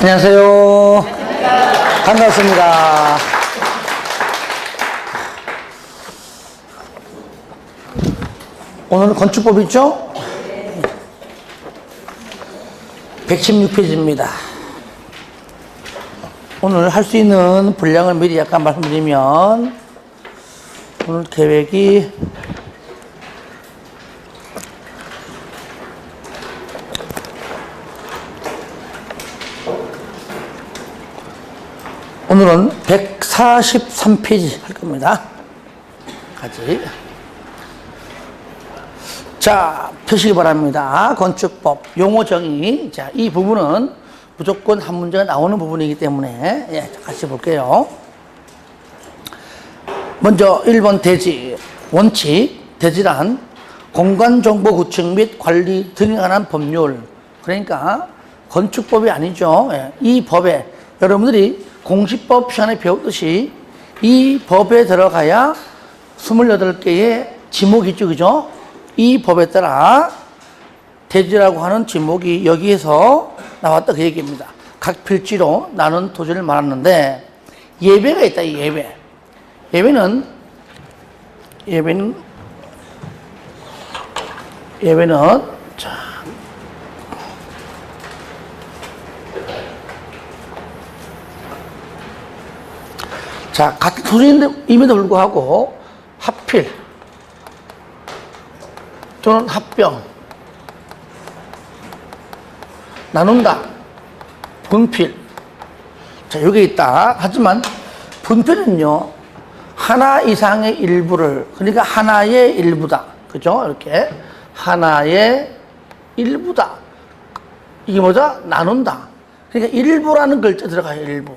안녕하세요. 반갑습니다. 오늘은 건축법 있죠? 116페이지입니다. 오늘 할 수 있는 분량을 미리 약간 말씀드리면, 오늘 계획이 오늘은 143페이지 할 겁니다. 같이. 자, 펴시기 바랍니다. 건축법, 용어 정의. 자, 이 부분은 무조건 한 문제가 나오는 부분이기 때문에, 예, 같이 볼게요. 먼저 1번 대지, 원칙. 대지란 공간정보 구축 및 관리 등에 관한 법률. 그러니까 건축법이 아니죠. 예, 이 법에 여러분들이 공시법 시간에 배웠듯이 이 법에 들어가야 28개의 지목이 있죠, 그죠? 이 법에 따라 대지라고 하는 지목이 여기에서 나왔다 그 얘기입니다. 각 필지로 나눈 토지를 말하는데 예배가 있다, 이 예배. 예배는 자, 같은 토지임에도 불구하고 합필 또는 합병, 나눈다, 분필. 자, 여기 있다. 하지만 분필은요, 하나 이상의 일부를, 그러니까 하나의 일부다. 그죠? 이렇게. 하나의 일부다. 이게 뭐다? 나눈다. 그러니까 일부라는 글자 들어가요, 일부.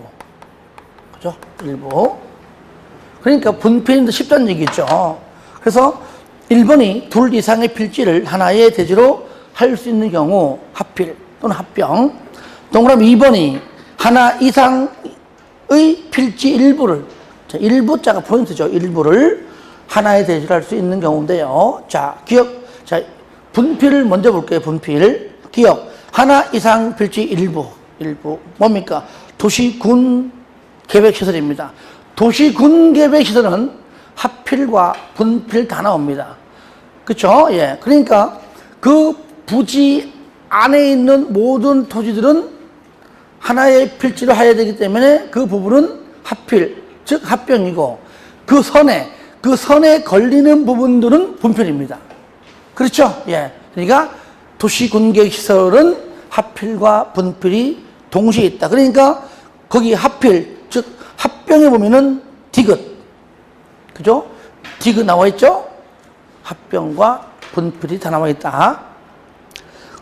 그죠? 일부. 그러니까 분필인데 쉽다는 얘기죠. 그래서 1번이 둘 이상의 필지를 하나의 대지로 할 수 있는 경우 합필 또는 합병. 동그라미 2번이 하나 이상의 필지 일부를, 자, 일부자가 포인트죠. 일부를 하나의 대지로 할 수 있는 경우인데요. 자, 자, 분필을 먼저 볼게요. 분필. 기억. 하나 이상 필지 일부. 뭡니까? 도시군 계획시설입니다. 도시군 계획시설은 합필과 분필 다 나옵니다. 그쵸? 예. 그러니까 그 부지 안에 있는 모든 토지들은 하나의 필지로 해야 되기 때문에 그 부분은 합필, 즉 합병이고 그 선에 걸리는 부분들은 분필입니다. 그렇죠? 예. 그러니까 도시군계획시설은 합필과 분필이 동시에 있다. 그러니까 거기 합필, 즉 합병에 보면은 디귿, 그죠? 디귿 나와 있죠? 합병과 분필이 다 나와 있다.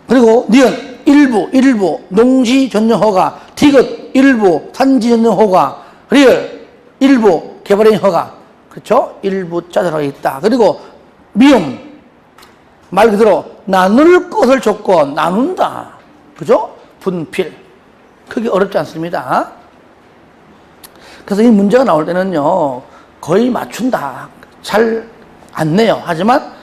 그리고 니은 일부 농지 전용 허가, 디귿 일부 산지 전용 허가, 리을 일부 개발행 허가. 그렇죠? 일부자 들어가 있다. 그리고 미음 말 그대로 나눌 것을 조건, 나눈다. 그죠? 분필. 크게 어렵지 않습니다. 그래서 이 문제가 나올 때는요, 거의 맞춘다. 잘 안 내요. 하지만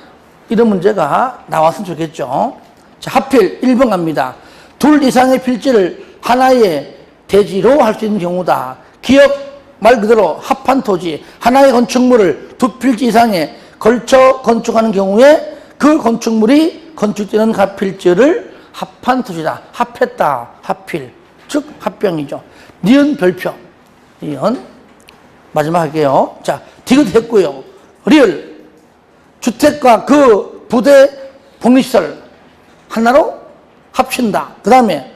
이런 문제가 나왔으면 좋겠죠. 자, 합필 1번 갑니다. 둘 이상의 필지를 하나의 대지로 할 수 있는 경우다. 기억 말 그대로 합한 토지, 하나의 건축물을 두 필지 이상에 걸쳐 건축하는 경우에 그 건축물이 건축되는 각 필지를 합한 토지다. 합했다. 합필. 즉 합병이죠. 니은 별표. 니은. 마지막 할게요. 자, 디귿 했고요. 리을. 주택과 그 부대 복리시설 하나로 합친다. 그 다음에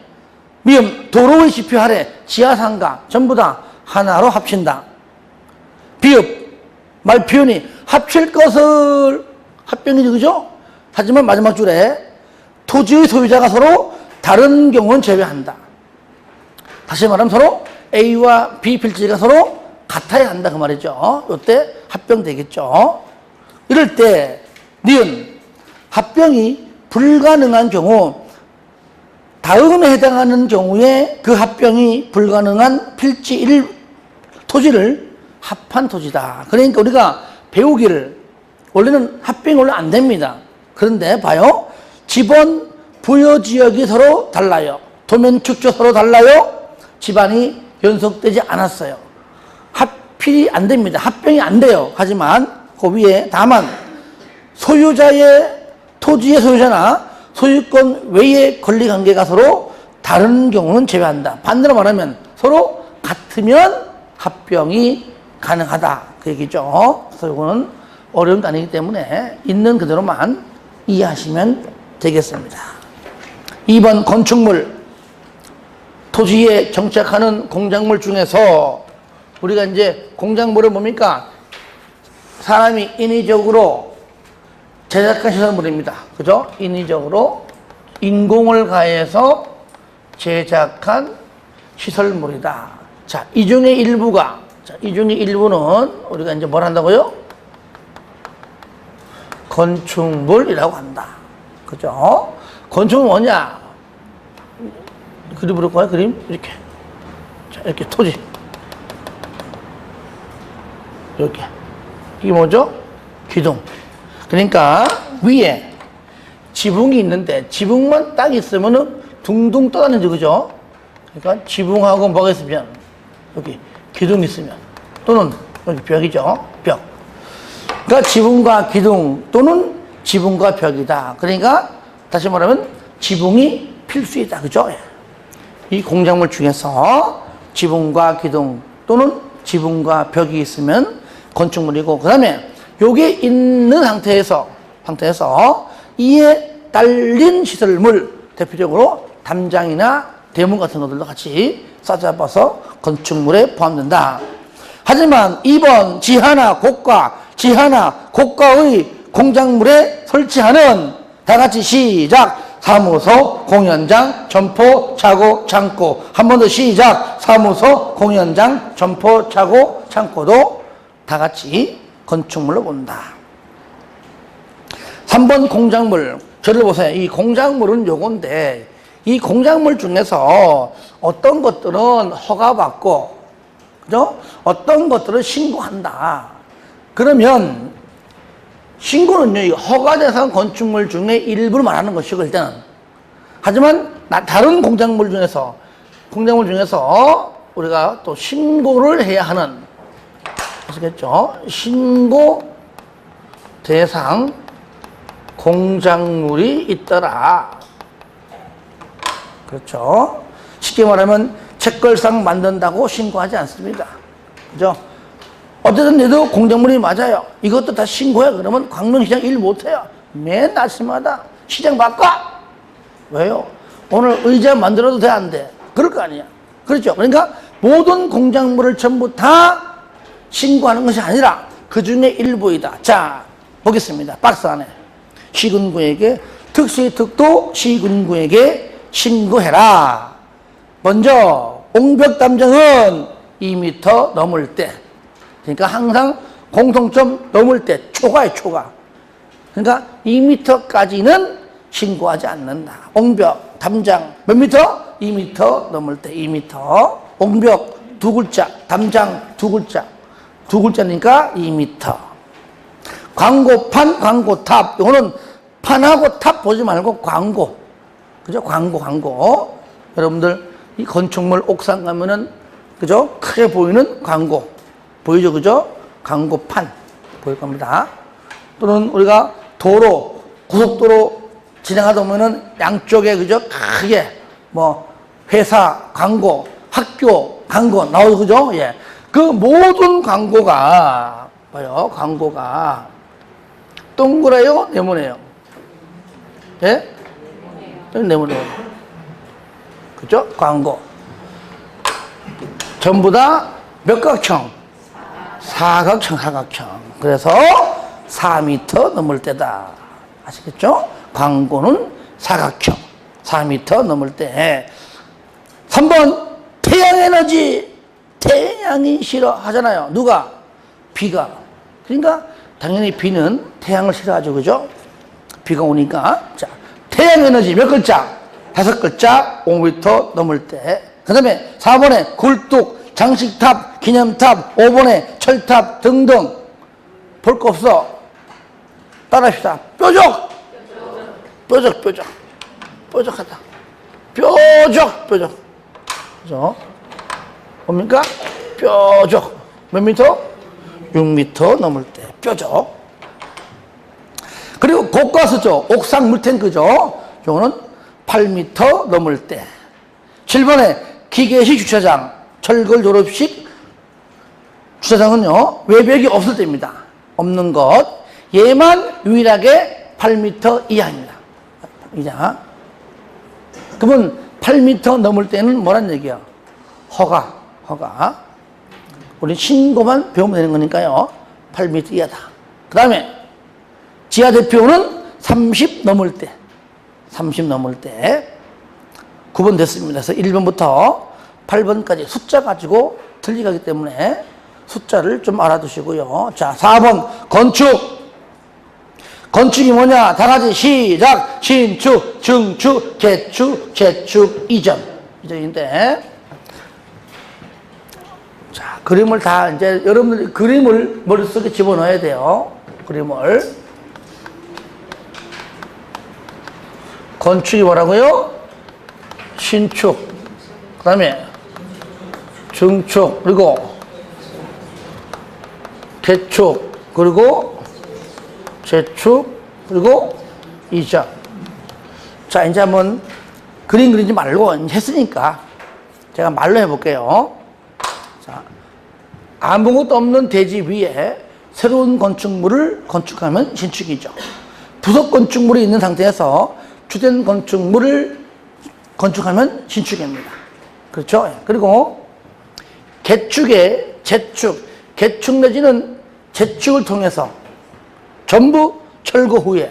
미음 도로의 지표하래 지하상가 전부 다 하나로 합친다. 비읍 말 표현이 합칠 것을 합병이죠, 그죠? 하지만 마지막 줄에 토지의 소유자가 서로 다른 경우는 제외한다. 다시 말하면 서로 A와 B 필지가 서로 같아야 한다 그 말이죠. 이때 합병되겠죠. 이럴 때 니은 합병이 불가능한 경우, 다음에 해당하는 경우에 그 합병이 불가능한 필지 토지를 합한 토지다. 그러니까 우리가 배우기를, 원래는 합병이 원래 안 됩니다. 그런데 봐요. 지번 부여 지역이 서로 달라요. 도면 축조 서로 달라요. 집안이 연속되지 않았어요. 합필이 안 됩니다. 합병이 안 돼요. 하지만 그 위에 다만 소유자의 토지의 소유자나 소유권 외의 권리관계가 서로 다른 경우는 제외한다. 반대로 말하면 서로 같으면 합병이 가능하다. 그 얘기죠. 그래서 이거는 어려운 게 아니기 때문에 있는 그대로만 이해하시면 되겠습니다. 2번 건축물. 토지에 정착하는 공작물 중에서 우리가 이제 공작물을 뭡니까? 사람이 인위적으로 제작한 시설물입니다. 그죠? 인위적으로 인공을 가해서 제작한 시설물이다. 자, 이 중에 일부가, 이 중에 일부는 우리가 이제 뭘 한다고요? 건축물이라고 한다. 그죠? 건축은 뭐냐? 그림 그릴까요? 그림? 이렇게. 자, 이렇게 토지. 이렇게. 이게 뭐죠? 기둥. 그러니까 위에 지붕이 있는데 지붕만 딱 있으면은 둥둥 떠다니죠. 그죠? 그러니까 지붕하고 뭐가 있으면 여기 기둥이 있으면 또는 여기 벽이죠. 벽. 그러니까 지붕과 기둥 또는 지붕과 벽이다. 그러니까 다시 말하면 지붕이 필수이다. 그죠? 이 공작물 중에서 지붕과 기둥 또는 지붕과 벽이 있으면 건축물이고, 그 다음에 요게 있는 상태에서 이에 딸린 시설물, 대표적으로 담장이나 대문 같은 것들도 같이 싸잡아서 건축물에 포함된다. 하지만 2번 지하나 고가의 공작물에 설치하는 다 같이 시작. 사무소, 공연장, 점포, 차고, 창고. 한 번 더 시작. 사무소, 공연장, 점포, 차고, 창고도 다 같이 건축물로 본다. 3번 공작물. 저를 보세요. 이 공작물은 요건데 이 공작물 중에서 어떤 것들은 허가받고, 그죠? 어떤 것들은 신고한다. 그러면 신고는요, 이 허가 대상 건축물 중에 일부를 말하는 것이고, 일단은. 하지만, 다른 공작물 중에서 우리가 또 신고를 해야 하는, 아시겠죠? 신고 대상 공작물이 있더라. 그렇죠? 쉽게 말하면, 책걸상 만든다고 신고하지 않습니다. 그죠? 어쨌든 얘도 공작물이 맞아요. 이것도 다 신고해. 그러면 광명시장 일 못해요. 맨 아침마다 시장 바꿔. 왜요? 오늘 의자 만들어도 돼, 안 돼? 그럴 거 아니야. 그렇죠? 그러니까 모든 공작물을 전부 다 신고하는 것이 아니라 그 중에 일부이다. 자, 보겠습니다. 박스 안에. 시군구에게 특시특도 시군구에게 신고해라. 먼저 옹벽 담장은 2m 넘을 때, 그러니까 항상 공통점 넘을 때 초과에 초과. 그러니까 2m까지는 신고하지 않는다. 옹벽, 담장 몇 미터? 2m 넘을 때 2m. 옹벽 두 글자, 담장 두 글자. 두 글자니까 2m. 광고판, 광고탑. 이거는 판하고 탑 보지 말고 광고. 그죠? 광고. 여러분들 이 건축물 옥상 가면은, 그죠? 크게 보이는 광고. 보이죠? 그죠? 광고판 보일 겁니다. 또는 우리가 도로, 고속도로 지나가다 보면은 양쪽에, 그죠? 크게 뭐 회사 광고, 학교 광고 나오죠? 그죠? 예. 그 모든 광고가 뭐요? 광고가 동그래요? 네모네요? 예? 네모네요. 그죠? 광고. 전부 다 몇 각형? 사각형. 그래서 4m 넘을 때다. 아시겠죠? 광고는 사각형. 4m 넘을 때. 3번, 태양에너지. 태양이 싫어하잖아요. 누가? 비가. 그러니까 당연히 비는 태양을 싫어하죠. 그죠? 비가 오니까. 자, 태양에너지 몇 글자? 5글자, 5m 넘을 때. 그 다음에 4번에 굴뚝, 장식탑, 기념탑, 5번에 철탑 등등. 볼 거 없어. 따라합시다. 뾰족. 뾰족하다. 뾰족. 그죠? 뭡니까? 뾰족. 몇 미터? 6미터 넘을 때 뾰족. 그리고 고가수죠. 옥상 물탱크죠. 요거는 8미터 넘을 때. 7번에 기계식 주차장, 철거 졸업식 주차장은요, 외벽이 없을 때입니다. 없는 것. 얘만 유일하게 8m 이하입니다. 이하. 그러면 8m 넘을 때는 뭐란 얘기야? 허가. 우리 신고만 배우면 되는 거니까요. 8m 이하다. 그 다음에 지하 대표는 30 넘을 때. 30 넘을 때. 9번 됐습니다. 그래서 1번부터 8번까지 숫자 가지고 틀리기 때문에 숫자를 좀 알아두시고요. 자, 4번 건축. 건축이 뭐냐? 다 같이 시작. 신축, 증축, 개축, 재축, 이전. 이전인데. 자, 그림을 다 이제 여러분들이 그림을 머릿속에 집어넣어야 돼요. 그림을. 건축이 뭐라고요? 신축. 그 다음에 증축. 그리고 개축. 그리고 재축, 그리고 이전. 자, 이제 한번 그림 그리지 말고 했으니까 제가 말로 해볼게요. 자, 아무것도 없는 대지 위에 새로운 건축물을 건축하면 신축이죠. 부속 건축물이 있는 상태에서 주된 건축물을 건축하면 신축입니다. 그렇죠? 그리고 개축의 재축, 개축 내지는 재축을 통해서 전부 철거 후에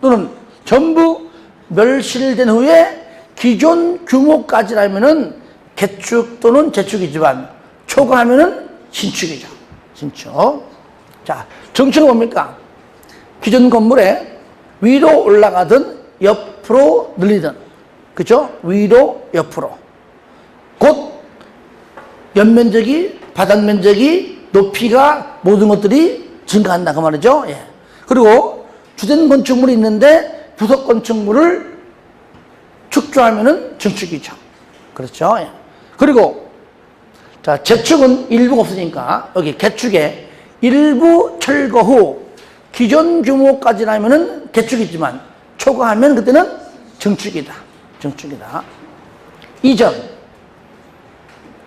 또는 전부 멸실된 후에 기존 규모까지라면은 개축 또는 재축이지만 초과하면은 신축이죠. 신축. 자, 정축은 뭡니까? 기존 건물에 위로 올라가든 옆으로 늘리든, 그죠? 위로 옆으로. 곧 연면적이, 바닥면적이, 높이가 모든 것들이 증가한다 그 말이죠. 예. 그리고 주된 건축물이 있는데 부속 건축물을 축조하면은 증축이죠. 그렇죠. 예. 그리고 자, 재축은 일부가 없으니까 여기 개축에 일부 철거 후 기존 규모까지라면은 개축이지만 초과하면 그때는 증축이다. 증축이다. 이전.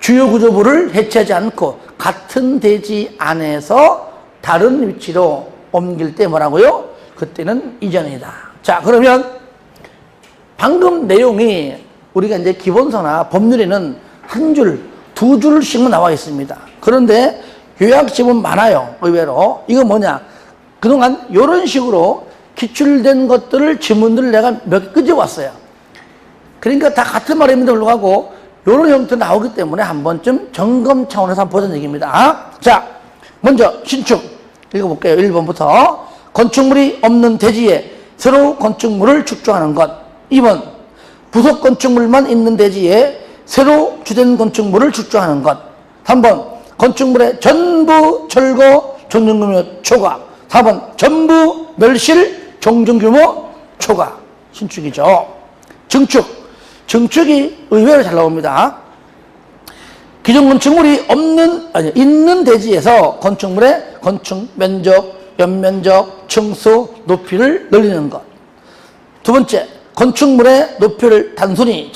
주요 구조부를 해체하지 않고 같은 대지 안에서 다른 위치로 옮길 때 뭐라고요? 그때는 이전이다. 자, 그러면 방금 내용이 우리가 이제 기본서나 법률에는 한 줄, 두 줄씩만 나와 있습니다. 그런데 요약집은 많아요. 의외로. 이거 뭐냐? 그동안 이런 식으로 기출된 것들을, 지문들을 내가 몇 개 끄집어왔어요. 그러니까 다 같은 말임에도 불구하고 이런 형태 나오기 때문에 한 번쯤 점검 차원에서 한번 보자는 얘기입니다. 자, 먼저 신축 읽어볼게요. 1번부터 건축물이 없는 대지에 새로 건축물을 축조하는 것. 2번 부속 건축물만 있는 대지에 새로 주된 건축물을 축조하는 것. 3번 건축물의 전부 철거 종전규모 초과. 4번 전부 멸실 종전규모 초과. 신축이죠. 증축. 증축이 의외로 잘 나옵니다. 기존 건축물이 있는 대지에서 건축물의 건축 면적, 연면적, 층수, 높이를 늘리는 것. 두 번째, 건축물의 높이를 단순히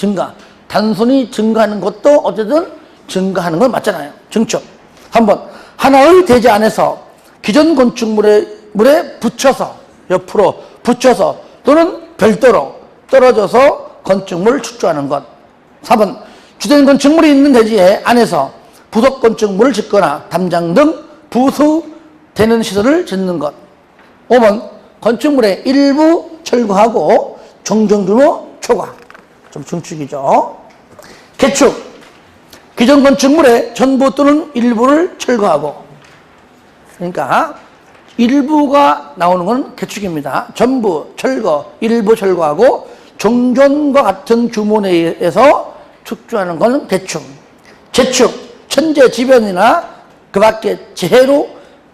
증가하는 것도 어쨌든 증가하는 건 맞잖아요. 증축. 한번 하나의 대지 안에서 기존 건축물에 붙여서, 옆으로 붙여서 또는 별도로 떨어져서 건축물을 축조하는 것. 4번 주된 건축물이 있는 대지 안에서 부속 건축물을 짓거나 담장 등 부수되는 시설을 짓는 것. 5번 건축물의 일부 철거하고 종전규모 초과. 좀 증축이죠. 개축. 기존 건축물의 전부 또는 일부를 철거하고. 그러니까 일부가 나오는 건 개축입니다. 전부 철거, 일부 철거하고 종전과 같은 규모 내에서 축조하는 것은 개축. 재축, 천재지변이나 그 밖에 재해로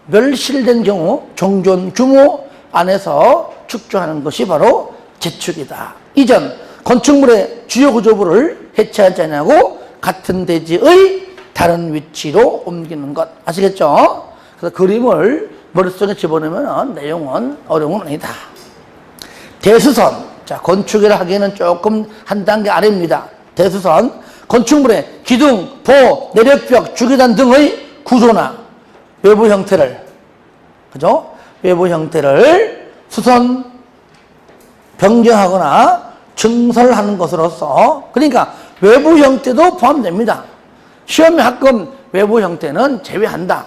멸실된 경우 종전 규모 안에서 축조하는 것이 바로 재축이다. 이전, 건축물의 주요 구조부를 해체하지 않고 같은 대지의 다른 위치로 옮기는 것. 아시겠죠? 그래서 그림을 머릿속에 집어넣으면 내용은 어려운 건 아니다. 대수선. 자, 건축이라 하기에는 조금 한 단계 아래입니다. 대수선. 건축물의 기둥, 보, 내력벽, 주계단 등의 구조나 외부 형태를, 그죠? 외부 형태를 수선 변경하거나 증설하는 것으로서, 그러니까 외부 형태도 포함됩니다. 시험에 가끔 외부 형태는 제외한다.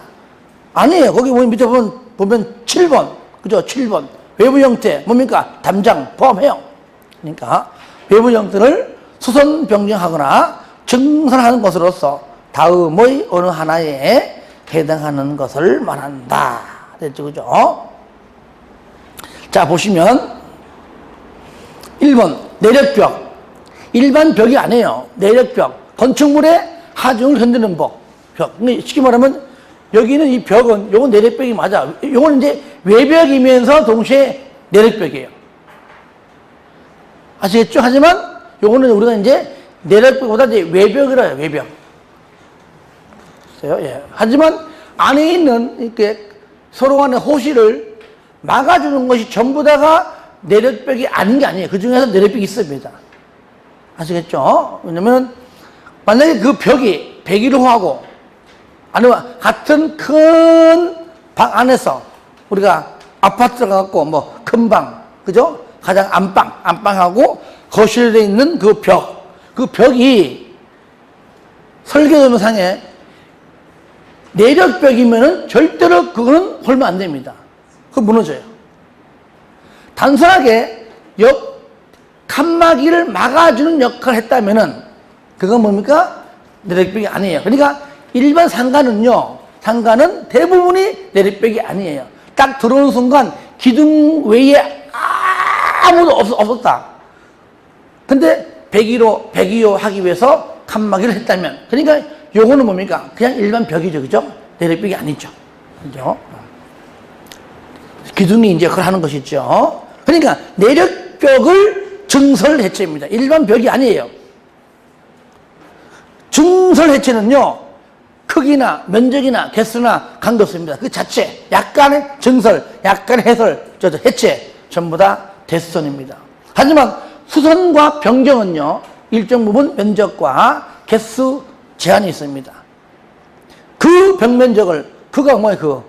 아니에요. 거기 밑에 보면 7번. 그죠? 7번. 외부 형태, 뭡니까? 담장 포함해요. 그러니까 외부 형태를 수선 변경하거나 증설하는 것으로서 다음의 어느 하나에 해당하는 것을 말한다. 됐죠? 그죠? 자, 보시면 1번 내력벽. 일반 벽이 아니에요. 내력벽. 건축물의 하중을 흔드는 벽. 쉽게 말하면 여기는 이 벽은, 요건 내력벽이 맞아. 요건 이제 외벽이면서 동시에 내력벽이에요. 아시겠죠? 하지만 요거는 우리가 이제 내력벽보다 이제 외벽이라 해요. 외벽. 예. 하지만 안에 있는 이렇게 서로 간의 호실을 막아주는 것이 전부 다가 내력벽이 아닌 게 아니에요. 그 중에서 내력벽이 있습니다. 아시겠죠? 왜냐면 만약에 그 벽이 101호하고 아니면 같은 큰 방 안에서 우리가 아파트 가갖고 뭐 큰 방, 그죠? 가장 안방하고 거실에 있는 그 벽이 설계도상에 내력벽이면은 절대로 그거는 홀면 안 됩니다. 그거 무너져요. 단순하게 칸막이를 막아주는 역할을 했다면은 그건 뭡니까? 내력벽이 아니에요. 그러니까 일반 상가는 대부분이 내력벽이 아니에요. 딱 들어오는 순간 기둥 외에 아무도 없었다. 근데 102호 하기 위해서 칸막이를 했다면, 그러니까 요거는 뭡니까? 그냥 일반 벽이죠. 그죠? 내력벽이 아니죠. 그죠? 기둥이 이제 그걸 하는 것이죠. 그러니까 내력벽을 증설해체입니다. 일반 벽이 아니에요. 증설해체는요, 크기나 면적이나 개수나 관계없습니다. 그 자체, 약간의 증설, 약간의 해설, 해체, 전부 다 대수선입니다. 하지만 수선과 변경은요, 일정 부분 면적과 개수 제한이 있습니다. 그 벽면적을, 그거 뭐예요?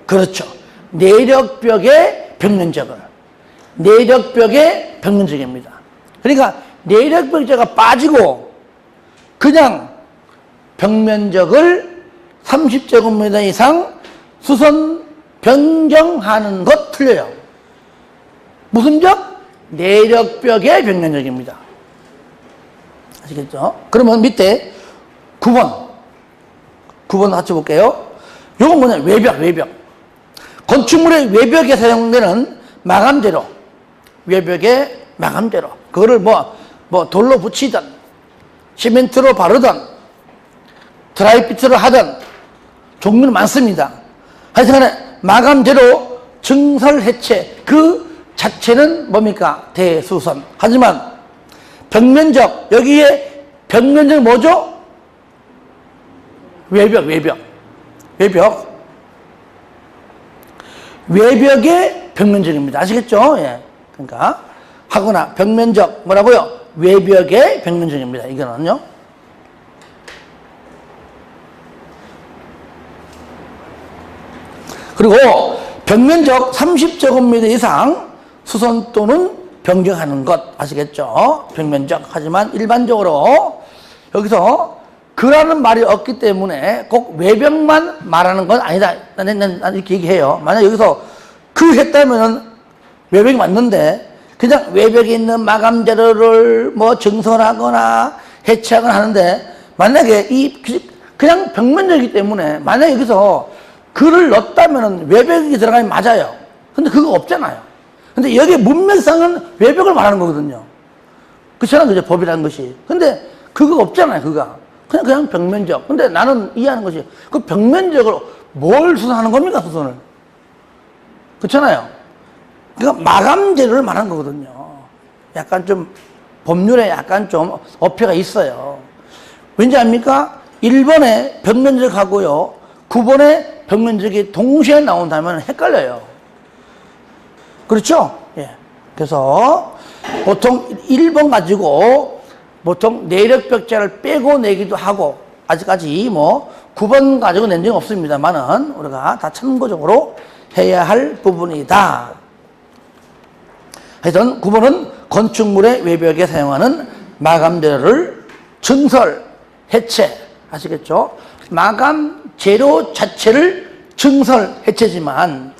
그렇죠. 내력벽의 벽면적입니다. 그러니까 내력벽자가 빠지고 그냥 벽면적을 30제곱미터 이상 수선 변경하는 것 틀려요. 무슨 벽? 내력벽의 벽면적입니다. 아시겠죠? 그러면 밑에 9번 같이 볼게요. 요건 뭐냐? 외벽. 건축물의 외벽에 사용되는 마감재료. 외벽의 마감재료. 그거를 뭐 돌로 붙이든, 시멘트로 바르든, 드라이피트로 하든, 종류는 많습니다. 하여튼간에 마감재료 증설 해체 그 자체는 뭡니까? 대수선. 하지만 벽면적, 여기에 벽면적이 뭐죠? 외벽의 벽면적입니다. 아시겠죠? 예. 그러니까 하거나 벽면적 뭐라고요? 외벽의 벽면적입니다. 이거는요. 그리고 벽면적 30제곱미터 이상 수선 또는 변경하는 것. 아시겠죠? 벽면적. 하지만 일반적으로 여기서 그라는 말이 없기 때문에 꼭 외벽만 말하는 건 아니다. 나는 이렇게 얘기해요. 만약 여기서 그 했다면은 외벽이 맞는데 그냥 외벽에 있는 마감 재료를 뭐 증설하거나 해체하거나 하는데 만약에 그냥 벽면적이기 때문에 만약에 여기서 글을 넣었다면은 외벽이 들어가면 맞아요. 근데 그거 없잖아요. 근데 여기 문맥상은 외벽을 말하는 거거든요. 그렇잖아요. 그죠? 법이라는 것이. 근데 그거 없잖아요. 그냥 벽면적. 근데 나는 이해하는 것이 그 벽면적을 뭘 수선하는 겁니까? 수선을. 그렇잖아요. 그러니까 마감 재료를 말하는 거거든요. 약간 좀 법률에 약간 좀 어폐가 있어요. 왠지 압니까? 1번에 벽면적하고요 9번에 벽면적이 동시에 나온다면 헷갈려요. 그렇죠? 예. 그래서 보통 1번 가지고 보통 내력벽자를 빼고 내기도 하고 아직까지 뭐 9번 가지고 낸 적은 없습니다만은 우리가 다 참고적으로 해야 할 부분이다. 하여튼 9번은 건축물의 외벽에 사용하는 마감 재료를 증설, 해체 아시겠죠? 마감 재료 자체를 증설, 해체지만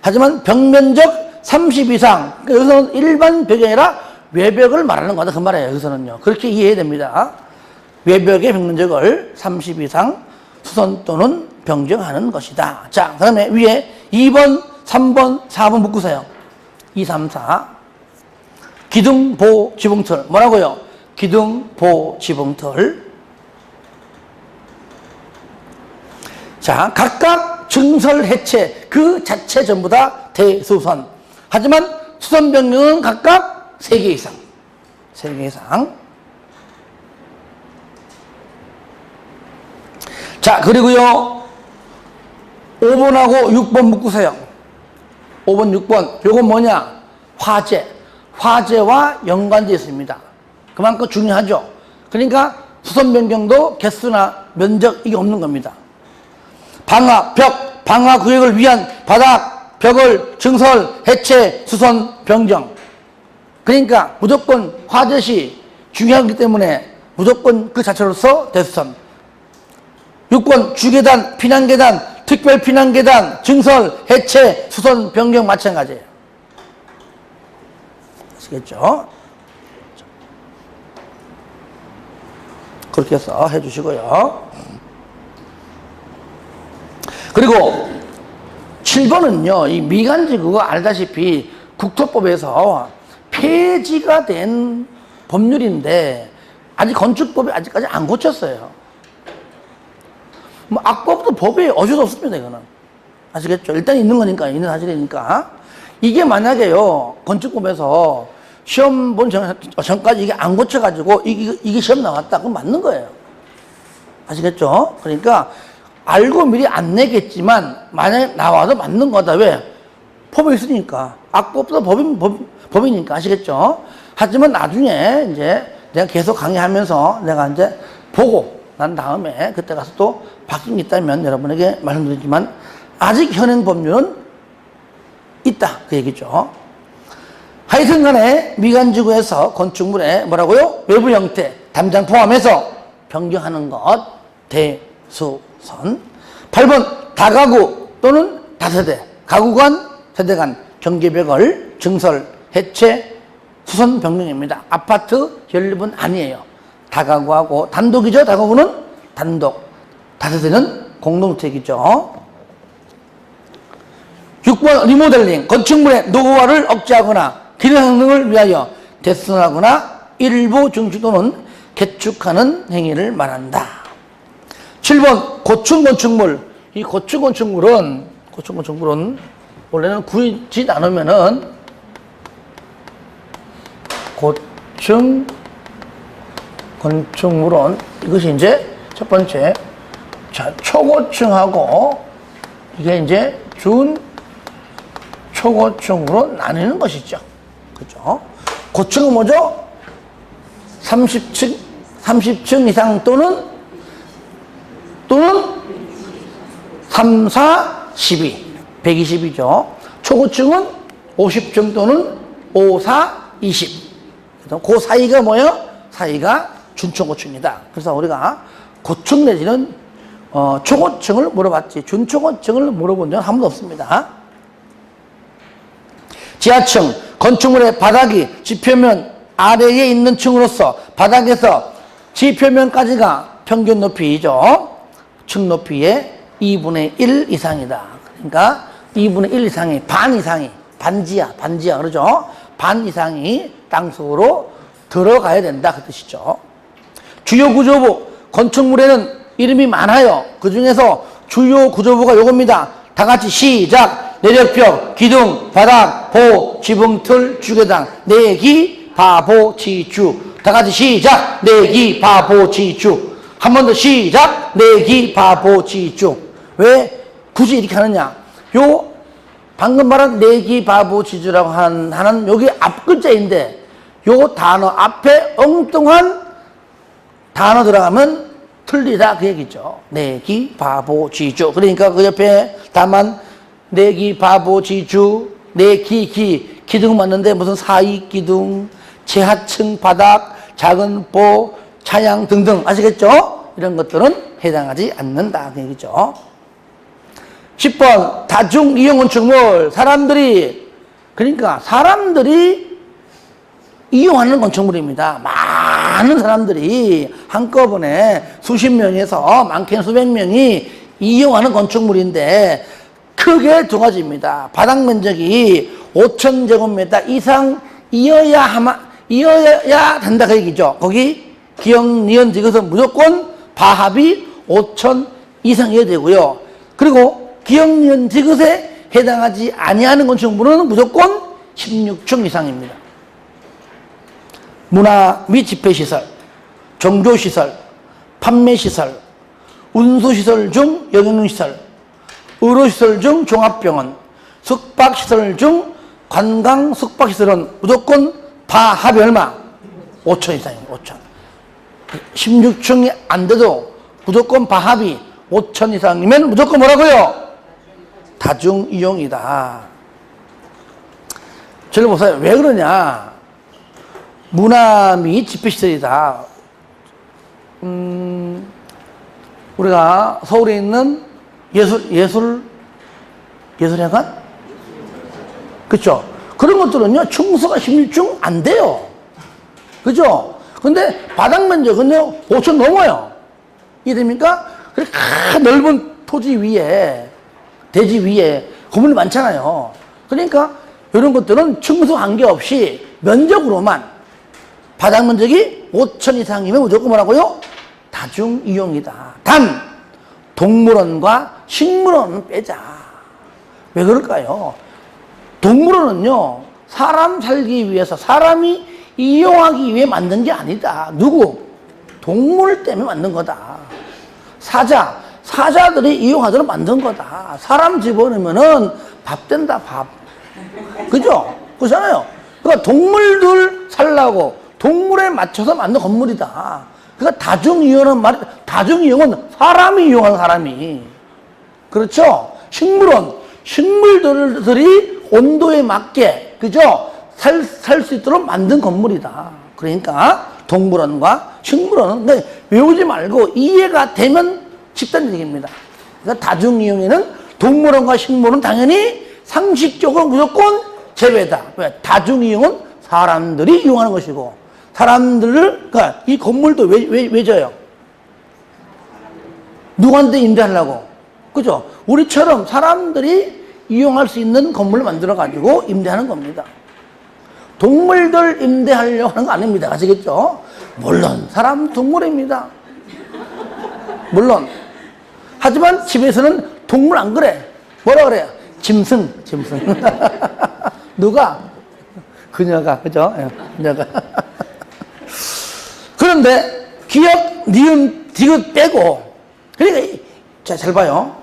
하지만 벽면적 30 이상 여기서는 일반 벽이 아니라 외벽을 말하는 거다 그 말이에요. 여기서는요. 그렇게 이해해야 됩니다. 외벽의 벽면적을 30 이상 수선 또는 변경하는 것이다. 자, 그 다음에 위에 2번, 3번, 4번 묶으세요. 2, 3, 4. 기둥, 보, 지붕틀. 뭐라고요? 기둥, 보, 지붕틀. 자, 각각 증설, 해체 그 자체 전부 다 대수선. 하지만 수선 변경은 각각 3개 이상. 3개 이상. 자, 그리고요 5번하고 6번 묶으세요. 5번, 6번. 요건 뭐냐? 화재. 화재와 연관되어 있습니다. 그만큼 중요하죠. 그러니까 수선 변경도 개수나 면적 이게 없는 겁니다. 방화, 벽, 방화 구역을 위한 바닥, 벽을 증설, 해체, 수선, 변경. 그러니까 무조건 화재 시 중요하기 때문에 무조건 그 자체로서 대수선. 6번 주계단, 피난계단, 특별 피난계단, 증설, 해체, 수선, 변경 마찬가지예요. 아시겠죠? 그렇게 해서 해주시고요. 그리고 7번은요, 이 미간지 그거 알다시피 국토법에서 폐지가 된 법률인데 아직 건축법이 아직까지 안 고쳤어요. 뭐 악법도 법이 어쩔 수 없습니다, 이거는. 아시겠죠? 일단 있는 거니까, 있는 사실이니까. 이게 만약에요, 건축법에서 시험 본 전까지 이게 안 고쳐가지고 이게 시험 나왔다. 그건 맞는 거예요. 아시겠죠? 그러니까 알고 미리 안 내겠지만 만약에 나와도 맞는 거다. 왜? 법이 있으니까. 악법도 법이니까. 아시겠죠? 하지만 나중에 이제 내가 계속 강의하면서 내가 이제 보고 난 다음에 그때 가서 또 바뀐 게 있다면 여러분에게 말씀드리지만 아직 현행 법률은 있다. 그 얘기죠. 하여튼 간에 미관지구에서 건축물의 뭐라고요? 외부 형태, 담장 포함해서 변경하는 것, 대수선. 8번 다가구 또는 다세대, 가구 간, 세대 간 경계벽을 증설, 해체, 수선 변경입니다. 아파트 연립은 아니에요. 다가구하고 단독이죠. 다가구는 단독, 다세대는 공동주택이죠. 6번 리모델링, 건축물의 노후화를 억제하거나 기능 성능을 위하여 대수선하거나 일부 증축 또는 개축하는 행위를 말한다. 7번 고층 건축물. 이 고층 건축물은 원래는 구이지 않으면은 고층 건축물은 이것이 이제 첫 번째, 자, 초고층하고 이게 이제 준 초고층으로 나뉘는 것이죠. 그죠? 고층은 뭐죠? 30층 이상 또는 3, 4, 12. 120이죠. 초고층은 50층 또는 5, 4, 20. 그 사이가 뭐예요? 사이가 준초고층이다. 그래서 우리가 고층 내지는 초고층을 물어봤지 준초고층을 물어본 적은 한 번도 없습니다. 지하층, 건축물의 바닥이 지표면 아래에 있는 층으로서 바닥에서 지표면까지가 평균 높이죠. 층 높이의 2분의 1 이상이다. 그러니까 2분의 1 이상이, 반 이상이, 반지하 그러죠. 반 이상이 땅속으로 들어가야 된다. 그 뜻이죠. 주요 구조부, 건축물에는 이름이 많아요. 그 중에서 주요 구조부가 요겁니다. 다 같이 시작. 내력벽, 기둥, 바닥, 보, 지붕, 틀, 주계당, 내기, 바, 보, 지, 주. 다 같이 시작. 내기, 바, 보, 지, 주. 한 번 더 시작. 내기, 바보, 지주. 왜 굳이 이렇게 하느냐? 요 방금 말한 내기, 바보, 지주라고 하는 여기 앞 글자인데 요 단어 앞에 엉뚱한 단어 들어가면 틀리다 그 얘기죠. 내기, 바보, 지주. 그러니까 그 옆에 다만 내기, 바보, 지주, 내기, 기둥 맞는데 무슨 사이 기둥, 지하층 바닥, 작은 보, 차양 등등 아시겠죠? 이런 것들은 해당하지 않는다 그 얘기죠. 10번 다중 이용 건축물 사람들이 그러니까 사람들이 이용하는 건축물입니다. 많은 사람들이 한꺼번에 수십 명에서 많게는 수백 명이 이용하는 건축물인데 크게 두 가지입니다. 바닥 면적이 5,000제곱미터 이상 이어야 된다 그 얘기죠. 거기 기역, 니은, 디귿은 무조건 바합이 5,000 이상이어야 되고요. 그리고 기역, 니은, 디귿에 해당하지 아니하는 건축물은 무조건 16층 이상입니다. 문화 및 집회시설, 종교시설, 판매시설, 운수시설 중 영양시설, 의료시설 중 종합병원, 숙박시설 중 관광 숙박시설은 무조건 바합이 얼마? 5천 이상입니다. 5천. 16층이 안 돼도 무조건 바합이 5천 이상이면 무조건 뭐라고요? 다중이용이다. 저를 보세요. 왜 그러냐? 문화 및 집회시설이다. 우리가 서울에 있는 예술회관? 그쵸? 그런 것들은요, 층수가 16층 안 돼요. 그죠? 근데 바닥 면적은요, 5천 넘어요. 이해됩니까? 그렇게 넓은 토지 위에, 대지 위에 건물이 많잖아요. 그러니까 이런 것들은 층수 관계없이 면적으로만 바닥 면적이 5천 이상이면 무조건 뭐라고요? 다중이용이다. 단, 동물원과 식물원은 빼자. 왜 그럴까요? 동물원은요, 사람 살기 위해서, 사람이 이용하기 위해 만든 게 아니다. 누구? 동물 때문에 만든 거다. 사자들이 이용하도록 만든 거다. 사람 집어넣으면은 밥 된다, 밥. 그죠? 그렇잖아요. 그러니까 동물들 살라고 동물에 맞춰서 만든 건물이다. 그러니까 다중이용은 사람이 이용하는 사람이. 그렇죠? 식물들이 온도에 맞게, 그죠? 살 수 있도록 만든 건물이다. 그러니까 동물원과 식물원은 그러니까 외우지 말고 이해가 되면 쉽다는 얘기입니다. 그러니까 다중이용에는 동물원과 식물은 당연히 상식적으로 무조건 제외다. 왜? 다중이용은 사람들이 이용하는 것이고, 그러니까 이 건물도 왜 져요? 누구한테 임대하려고? 그죠? 우리처럼 사람들이 이용할 수 있는 건물을 만들어가지고 임대하는 겁니다. 동물들 임대하려고 하는 거 아닙니다. 아시겠죠? 물론, 사람 동물입니다. 물론. 하지만 집에서는 동물 안 그래. 뭐라 그래요? 짐승. 누가? 그녀가, 그죠? 그녀가. 그런데, 기역, 니은, 디귿 빼고, 그러니까, 자, 잘 봐요.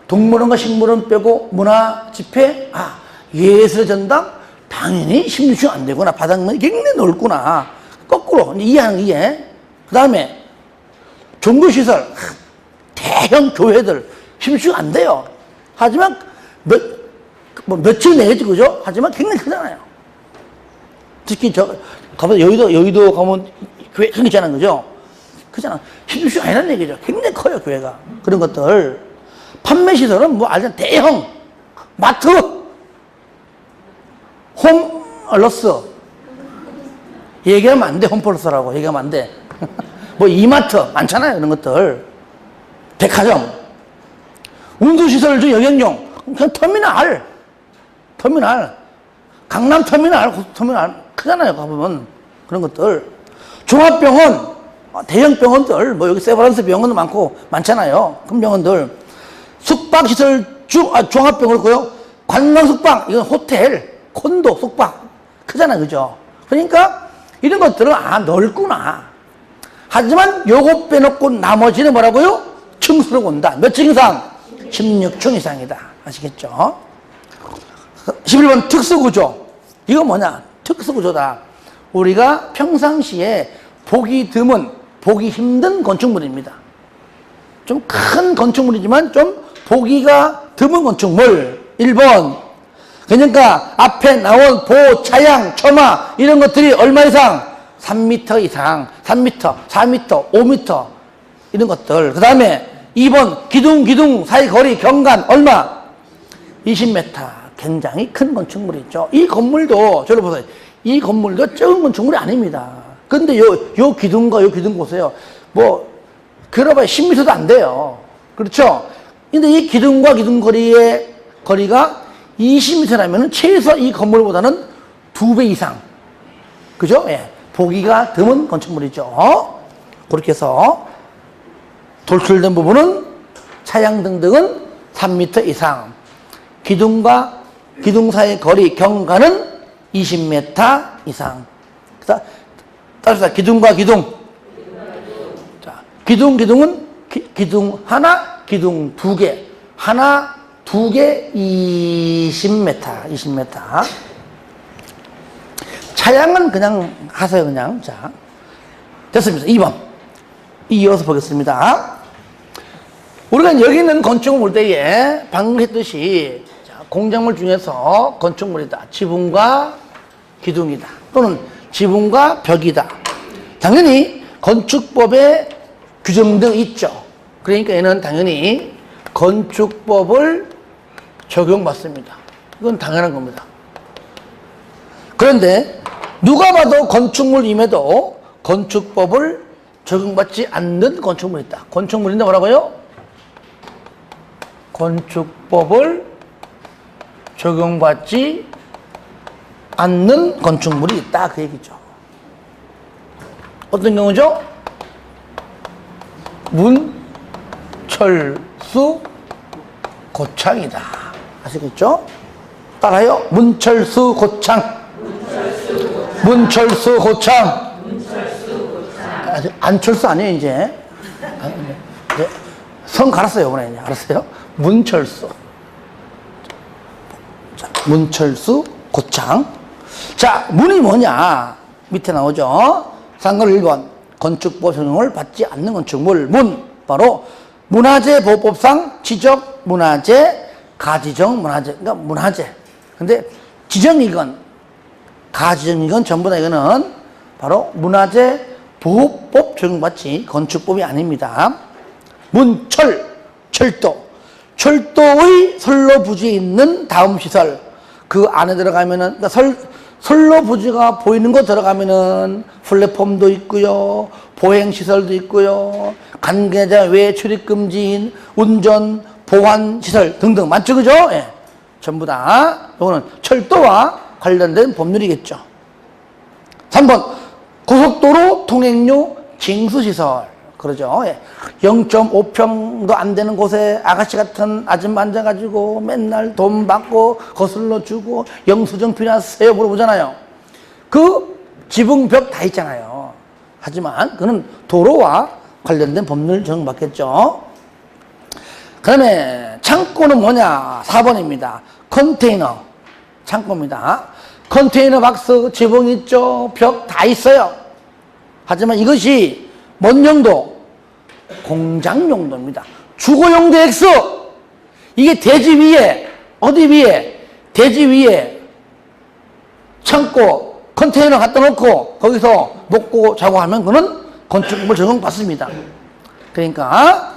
동물원과 식물원 빼고, 문화, 집회, 예술 전당? 당연히 16층 안 되구나. 바닥면이 굉장히 넓구나. 거꾸로, 이해하는 게 이해. 그 다음에, 종교시설, 대형 교회들, 16층 안 돼요. 하지만, 몇 층 내겠지, 그죠? 하지만 굉장히 크잖아요. 특히 가보면 여의도 가면 교회 생기잖아요, 그죠? 그잖아. 16층 아니라는 얘기죠. 굉장히 커요, 교회가. 그런 것들. 판매시설은 알잖아. 대형, 마트, 홈플러스. 얘기하면 안 돼, 홈플러스라고. 얘기하면 안 돼. 이마트, 많잖아요, 이런 것들. 백화점. 운수시설 중 영역용. 그냥 터미널. 강남 터미널. 크잖아요, 가보면. 그런 것들. 종합병원. 대형 병원들. 여기 세브란스 병원도 많잖아요. 큰 병원들. 숙박시설 중, 종합병원이고요. 관광숙박. 이건 호텔, 콘도, 숙박. 크잖아요, 그죠? 그러니까, 이런 것들은, 넓구나. 하지만 요거 빼놓고 나머지는 뭐라고요? 층수로 본다. 몇 층 이상? 16층 이상이다. 아시겠죠? 11번 특수구조. 이거 뭐냐? 특수구조다. 우리가 평상시에 보기 드문, 보기 힘든 건축물입니다. 좀 큰 건축물이지만 좀 보기가 드문 건축물. 1번. 그러니까 앞에 나온 보, 차양, 처마 이런 것들이 얼마 이상? 3m 이상, 3m, 4m, 5m 이런 것들. 그 다음에 2번 기둥 사이 거리 경관 얼마? 20m. 굉장히 큰 건축물이죠. 이 건물도 저를 보세요. 이 건물도 적은 건축물이 아닙니다. 근데 요 기둥과 요 기둥 보세요. 뭐 길어봐야 10m도 안 돼요. 그렇죠? 근데 이 기둥과 기둥 거리의 거리가 20m라면 최소 이 건물보다는 2배 이상. 그죠? 예. 보기가 드문 건축물이죠. 그렇게 해서 돌출된 부분은 차양 등등은 3m 이상. 기둥과 기둥 사이의 거리 경관은 20m 이상. 따라서 기둥과 기둥. 자, 기둥은 기둥 하나, 기둥 두 개. 하나, 두 개 20m. 차양은 그냥 하세요, 그냥. 자, 됐습니다. 2번. 이어서 보겠습니다. 우리가 여기 있는 건축물 볼 때에 방금 했듯이 공작물 중에서 건축물이다. 지붕과 기둥이다. 또는 지붕과 벽이다. 당연히 건축법에 규정되어 있죠. 그러니까 얘는 당연히 건축법을 적용받습니다. 이건 당연한 겁니다. 그런데 누가 봐도 건축물임에도 건축법을 적용받지 않는 건축물이 있다. 건축물인데 뭐라고요? 건축법을 적용받지 않는 건축물이 있다. 그 얘기죠. 어떤 경우죠? 문, 철, 수, 고창이다. 아시겠죠? 따라요. 문철수, 고창. 문철수, 고창. 안철수 아니에요, 이제. 이제 성 갈았어요, 이번에. 이제. 알았어요? 문철수. 자, 문철수, 고창. 자, 문이 뭐냐? 밑에 나오죠? 상관 1번. 건축법 적용을 받지 않는 건축물. 문. 바로 문화재보호법상 지적 문화재, 가지정 문화재. 그러니까 문화재. 근데 지정이건, 가지정이건 전부 다 이거는 바로 문화재 보호법 적용받지 건축법이 아닙니다. 문철, 철도. 철도의 선로 부지에 있는 다음 시설. 그 안에 들어가면은, 그러니까 선로 부지가 보이는 곳 들어가면은 플랫폼도 있고요. 보행시설도 있고요. 관계자 외 출입 금지인 운전, 보안 시설 등등 많죠, 그죠? 예. 전부 다 이거는 철도와 관련된 법률이겠죠. 3번 고속도로 통행료 징수시설. 그러죠. 예. 0.5평도 안 되는 곳에 아가씨 같은 아줌마 앉아가지고 맨날 돈 받고 거슬러 주고 영수증 필요하세요? 물어보잖아요. 그 지붕 벽 다 있잖아요. 하지만 그는 도로와 관련된 법률 적용받겠죠. 그 다음에 창고는 뭐냐? 4번입니다. 컨테이너. 창고입니다. 컨테이너 박스, 지붕 있죠? 벽 다 있어요. 하지만 이것이 뭔 용도? 공장 용도입니다. 주거 용도 X. 이게 대지 위에, 어디 위에? 대지 위에 창고, 컨테이너 갖다 놓고 거기서 먹고 자고 하면 그는 건축법을 적용받습니다. 그러니까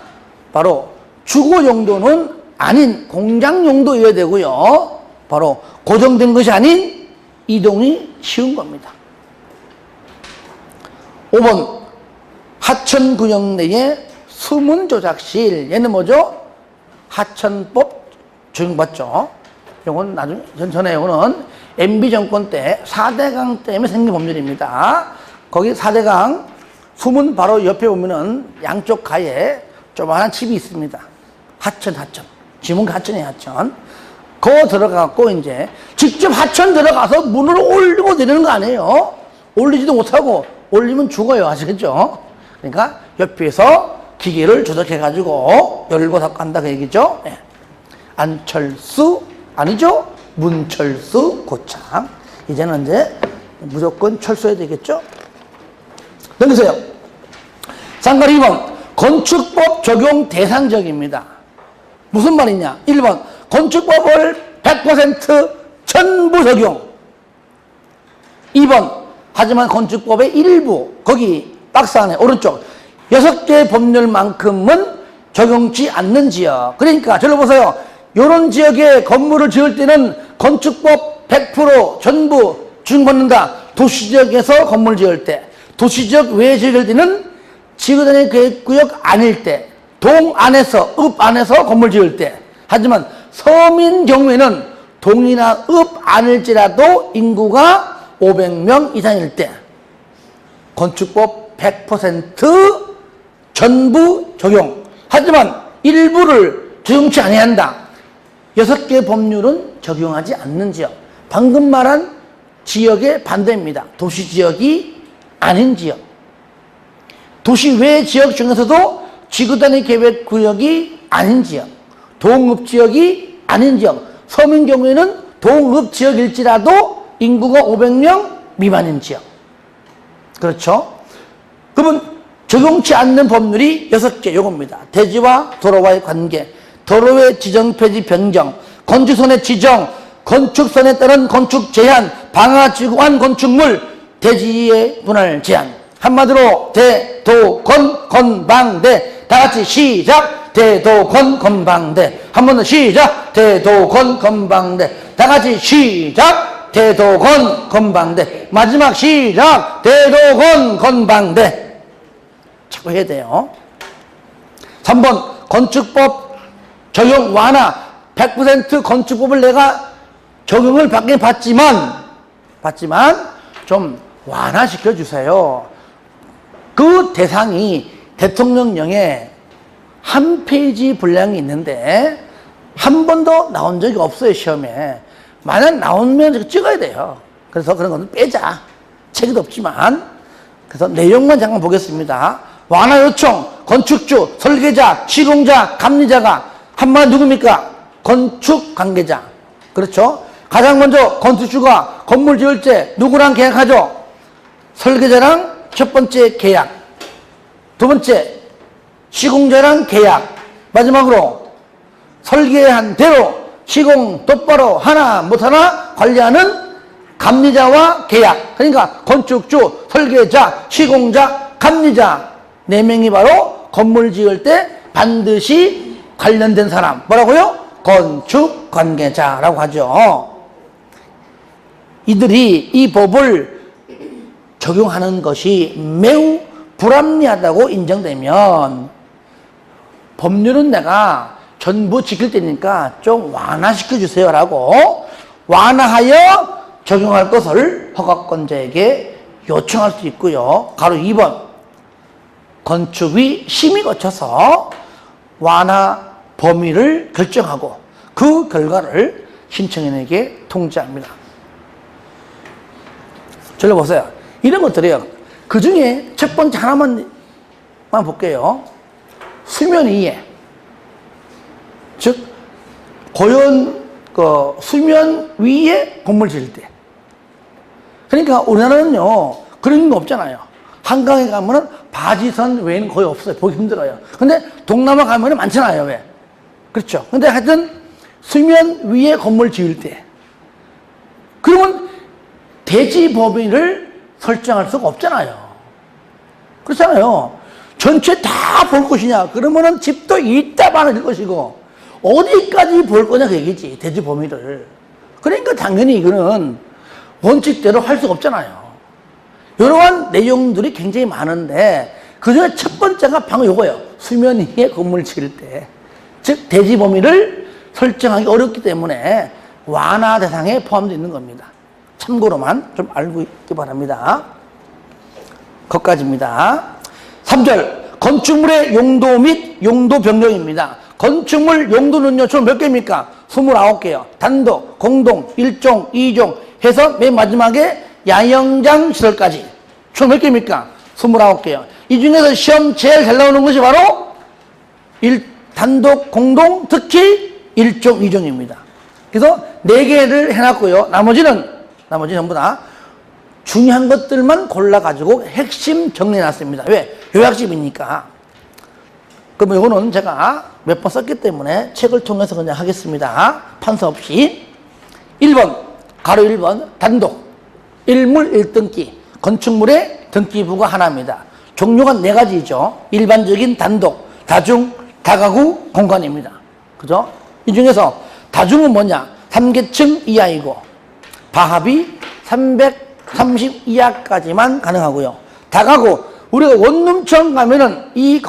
바로 주거 용도는 아닌 공장 용도여야 되고요. 바로 고정된 것이 아닌 이동이 쉬운 겁니다. 5번 하천구역 내에 수문조작실. 얘는 뭐죠? 하천법 적용받죠. 이건 나중에 전에 이거는 MB 정권 때 4대강 때문에 생긴 법률입니다. 거기 4대강 수문 바로 옆에 보면은 양쪽 가에 조그마한 칩이 있습니다. 하천. 지문 하천이에요, 하천. 거 들어가고 이제 직접 하천 들어가서 문을 올리고 내리는 거 아니에요. 올리지도 못하고 올리면 죽어요. 아시겠죠? 그러니까 옆에서 기계를 조작해가지고 열고 닫고 한다 그 얘기죠. 네. 안철수 아니죠? 문철수 고창. 이제는 이제 무조건 철수해야 되겠죠? 넘기세요. 상관 2번 건축법 적용 대상적입니다. 무슨 말이냐? 1번 건축법을 100% 전부 적용. 2번 하지만 건축법의 일부 거기 박스 안에 오른쪽 6개 법률만큼은 적용치 않는 지역. 그러니까 저를 보세요. 이런 지역에 건물을 지을 때는 건축법 100% 전부 적용받는다. 도시지역에서 건물 지을 때, 도시지역 외에 지을 때는 지구단위 계획구역 아닐 때, 동 안에서, 읍 안에서 건물 지을 때. 하지만 섬인 경우에는 동이나 읍 아닐지라도 인구가 500명 이상일 때 건축법 100% 전부 적용. 하지만 일부를 적용치 아니한다. 6개 법률은 적용하지 않는 지역. 방금 말한 지역의 반대입니다. 도시지역이 아닌 지역. 도시 외 지역 중에서도 지구단위 계획구역이 아닌 지역, 동읍지역이 아닌 지역, 섬인 경우에는 동읍지역일지라도 인구가 500명 미만인 지역. 그렇죠? 그러면 적용치 않는 법률이 6개 요겁니다. 대지와 도로와의 관계, 도로의 지정 폐지 변경, 건축선의 지정, 건축선에 따른 건축 제한, 방화지구안 건축물, 대지의 분할 제한. 한마디로 대도건 건방대. 다 같이 시작. 대도건 건방대. 한 번 더 시작. 대도건 건방대. 다 같이 시작. 대도건 건방대. 마지막 시작. 대도건 건방대. 자꾸 해야 돼요. 3번 건축법 적용 완화. 100% 건축법을 내가 적용을 받긴 받지만 좀 완화시켜 주세요. 그 대상이 대통령령에 한 페이지 분량이 있는데 한 번도 나온 적이 없어요. 시험에. 만약 나오면 찍어야 돼요. 그래서 그런 거는 빼자. 책에도 없지만. 그래서 내용만 잠깐 보겠습니다. 완화 요청, 건축주, 설계자, 시공자, 감리자가 한마디 누굽니까? 건축 관계자. 그렇죠? 가장 먼저 건축주가 건물 지을 때 누구랑 계약하죠? 설계자랑 첫 번째 계약. 두 번째 시공자랑 계약. 마지막으로 설계한 대로 시공 똑바로 하나 못하나 관리하는 감리자와 계약. 그러니까 건축주, 설계자, 시공자, 감리자 4명이 바로 건물 지을 때 반드시 관련된 사람. 뭐라고요? 건축 관계자라고 하죠. 이들이 이 법을 적용하는 것이 매우 불합리하다고 인정되면 법률은 내가 전부 지킬 테니까 좀 완화시켜 주세요 라고 완화하여 적용할 것을 허가권자에게 요청할 수 있고요. 가로 2번 건축위 심의 거쳐서 완화 범위를 결정하고 그 결과를 신청인에게 통지합니다. 저를 보세요. 이런 것들이요. 그 중에 첫 번째 하나만 볼게요. 수면 위에. 즉, 수면 위에 건물 지을 때. 그러니까 우리나라는요, 그런 거 없잖아요. 한강에 가면은 바지선 외에는 거의 없어요. 보기 힘들어요. 근데 동남아 가면은 많잖아요. 왜? 그렇죠. 근데 하여튼 수면 위에 건물 지을 때. 그러면 대지 범위를 설정할 수가 없잖아요. 그렇잖아요. 전체 다 볼 것이냐? 그러면은 집도 이따 많아질 것이고, 어디까지 볼 거냐, 그 얘기지. 대지 범위를. 그러니까 당연히 이거는 원칙대로 할 수가 없잖아요. 이러한 내용들이 굉장히 많은데, 그 중에 첫 번째가 방금 요거예요. 수면 위에 건물 지을 때. 즉, 대지 범위를 설정하기 어렵기 때문에 완화 대상에 포함되어 있는 겁니다. 참고로만 좀 알고 있기 바랍니다. 거기까지입니다. 3절 건축물의 용도 및 용도 변경입니다. 건축물 용도는요 총 몇 개입니까? 29개요. 단독, 공동, 1종, 2종 해서 맨 마지막에 야영장 시설까지 총 몇 개입니까? 29개요. 이 중에서 시험 제일 잘 나오는 것이 바로 단독, 공동, 특히 1종, 2종입니다. 그래서 4개를 해놨고요. 나머지는 전부 다 중요한 것들만 골라가지고 핵심 정리해놨습니다. 왜? 요약집이니까. 그럼 이거는 제가 몇 번 썼기 때문에 책을 통해서 그냥 하겠습니다. 판서 없이. 1번, 가로 1번, 단독. 일물 1등기. 건축물의 등기부가 하나입니다. 종류가 4가지죠. 일반적인 단독, 다중, 다가구, 공간입니다. 그죠? 이 중에서 다중은 뭐냐? 3계층 이하이고, 바합이 330 이하까지만 가능하고요. 다가구, 우리가 원룸청 가면은 이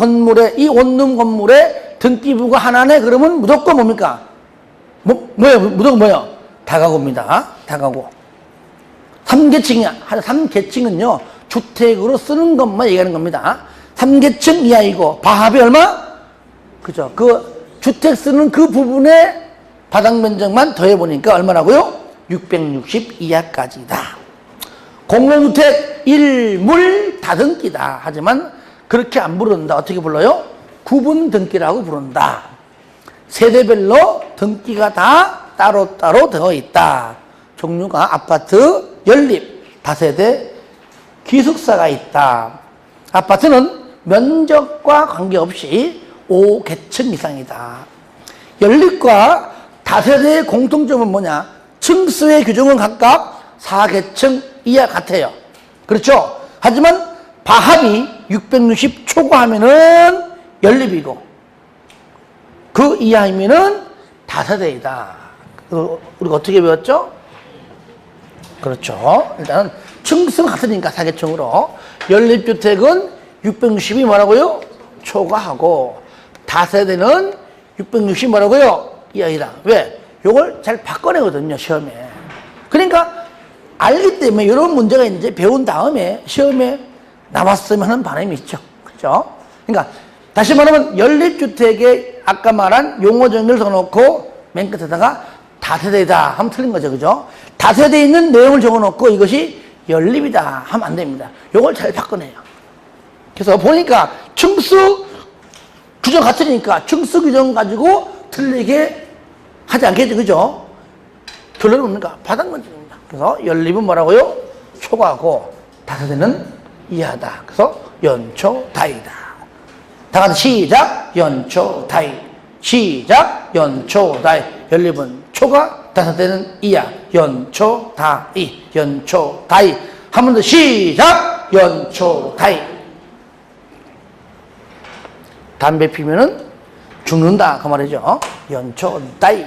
원룸 건물에 등기부가 하나네? 그러면 무조건 뭡니까? 뭐예요? 무조건 뭐예요? 다가구입니다. 다가구. 3계층이야. 3계층은요, 주택으로 쓰는 것만 얘기하는 겁니다. 3계층 이하이고, 바합이 얼마? 그죠. 주택 쓰는 그 부분에 바닥 면적만 더해보니까 얼마라고요? 660 이하까지다. 공공주택 일물 다등기다. 하지만 그렇게 안 부른다. 어떻게 불러요? 구분 등기라고 부른다. 세대별로 등기가 다 따로따로 되어 있다. 종류가 아파트, 연립, 다세대, 기숙사가 있다. 아파트는 면적과 관계없이 5계층 이상이다. 연립과 다세대의 공통점은 뭐냐? 층수의 규정은 각각 4계층 이하 같아요. 그렇죠? 하지만 바합이 660 초과하면은 연립이고, 그 이하이면은 다세대이다. 우리가 어떻게 배웠죠? 그렇죠. 일단은 층수가 같으니까 4계층으로. 연립주택은 660이 뭐라고요? 초과하고, 다세대는 660 뭐라고요? 이하이다. 왜? 요걸 잘 바꿔내거든요, 시험에. 그러니까 알기 때문에 이런 문제가 이제 배운 다음에 시험에 나왔으면 하는 바람이 있죠. 그죠? 그러니까 다시 말하면 연립주택에 아까 말한 용어 정의를 적어놓고 맨 끝에다가 다세대이다 하면 틀린 거죠. 그죠? 다세대에 있는 내용을 적어놓고 이것이 연립이다 하면 안 됩니다. 요걸 잘 바꿔내요. 그래서 보니까 층수 규정 같으니까 층수 규정 가지고 틀리게 하지 않겠죠. 그죠? 결론은 뭡니까? 바닥 면적입니다. 그래서 연립은 뭐라고요? 초과하고, 다세대는 이하다. 그래서 연초다이다. 다 같이 시작! 연초다이. 시작! 연초다이. 연립은 초과, 다세대는 이하. 연초다이. 연초다이. 한 번 더 시작! 연초다이. 담배 피면은 죽는다. 그 말이죠. 연초다이.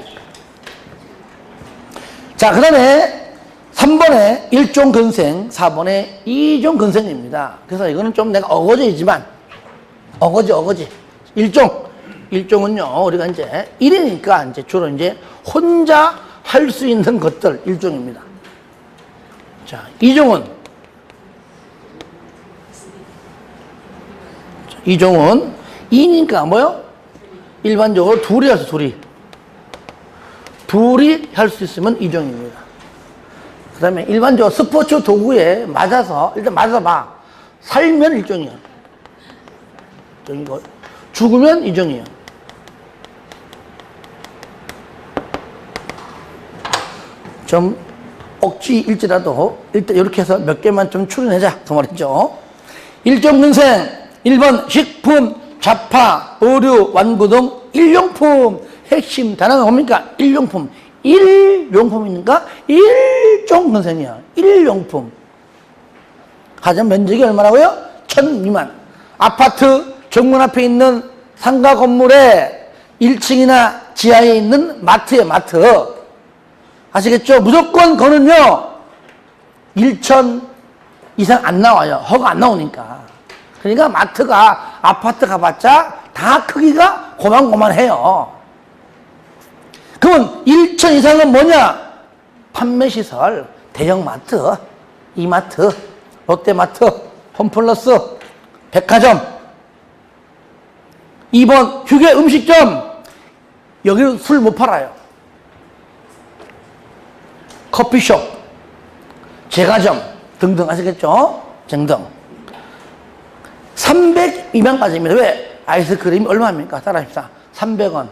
자, 그 다음에 3번에 1종 근생, 4번에 2종 근생입니다. 그래서 이거는 좀 내가 어거지이지만, 어거지. 1종은요, 우리가 이제 1이니까 이제 주로 이제 혼자 할 수 있는 것들 1종입니다. 자, 2종은 2니까 뭐요? 일반적으로 둘이 해서 둘이 할 수 있으면 2종입니다. 그 다음에 일반적으로 스포츠 도구에 맞아서, 일단 맞아봐. 살면 1종이야. 죽으면 2종이야. 좀 억지일지라도 일단 이렇게 해서 몇 개만 좀 추려내자. 그 말이죠. 1종 근생, 1번 식품, 잡화, 의류, 완구 등 일용품. 핵심 단어가 뭡니까? 일용품. 일용품이니까 1종 근생이야. 일용품. 가장 면적이 얼마라고요? 1000 미만. 아파트 정문 앞에 있는 상가 건물에 1층이나 지하에 있는 마트에 마트. 아시겠죠? 무조건 거는요 1천 이상 안 나와요. 허가 안 나오니까. 그러니까 마트가 아파트 가봤자 다 크기가 고만고만해요. 그러면 1천 이상은 뭐냐? 판매시설, 대형마트, 이마트, 롯데마트, 홈플러스, 백화점. 2번 휴게 음식점. 여기는 술 못 팔아요. 커피숍, 제과점 등등. 아시겠죠? 등등. 300 미만까지입니다. 왜? 아이스크림이 얼마입니까? 따라합시다. 300원.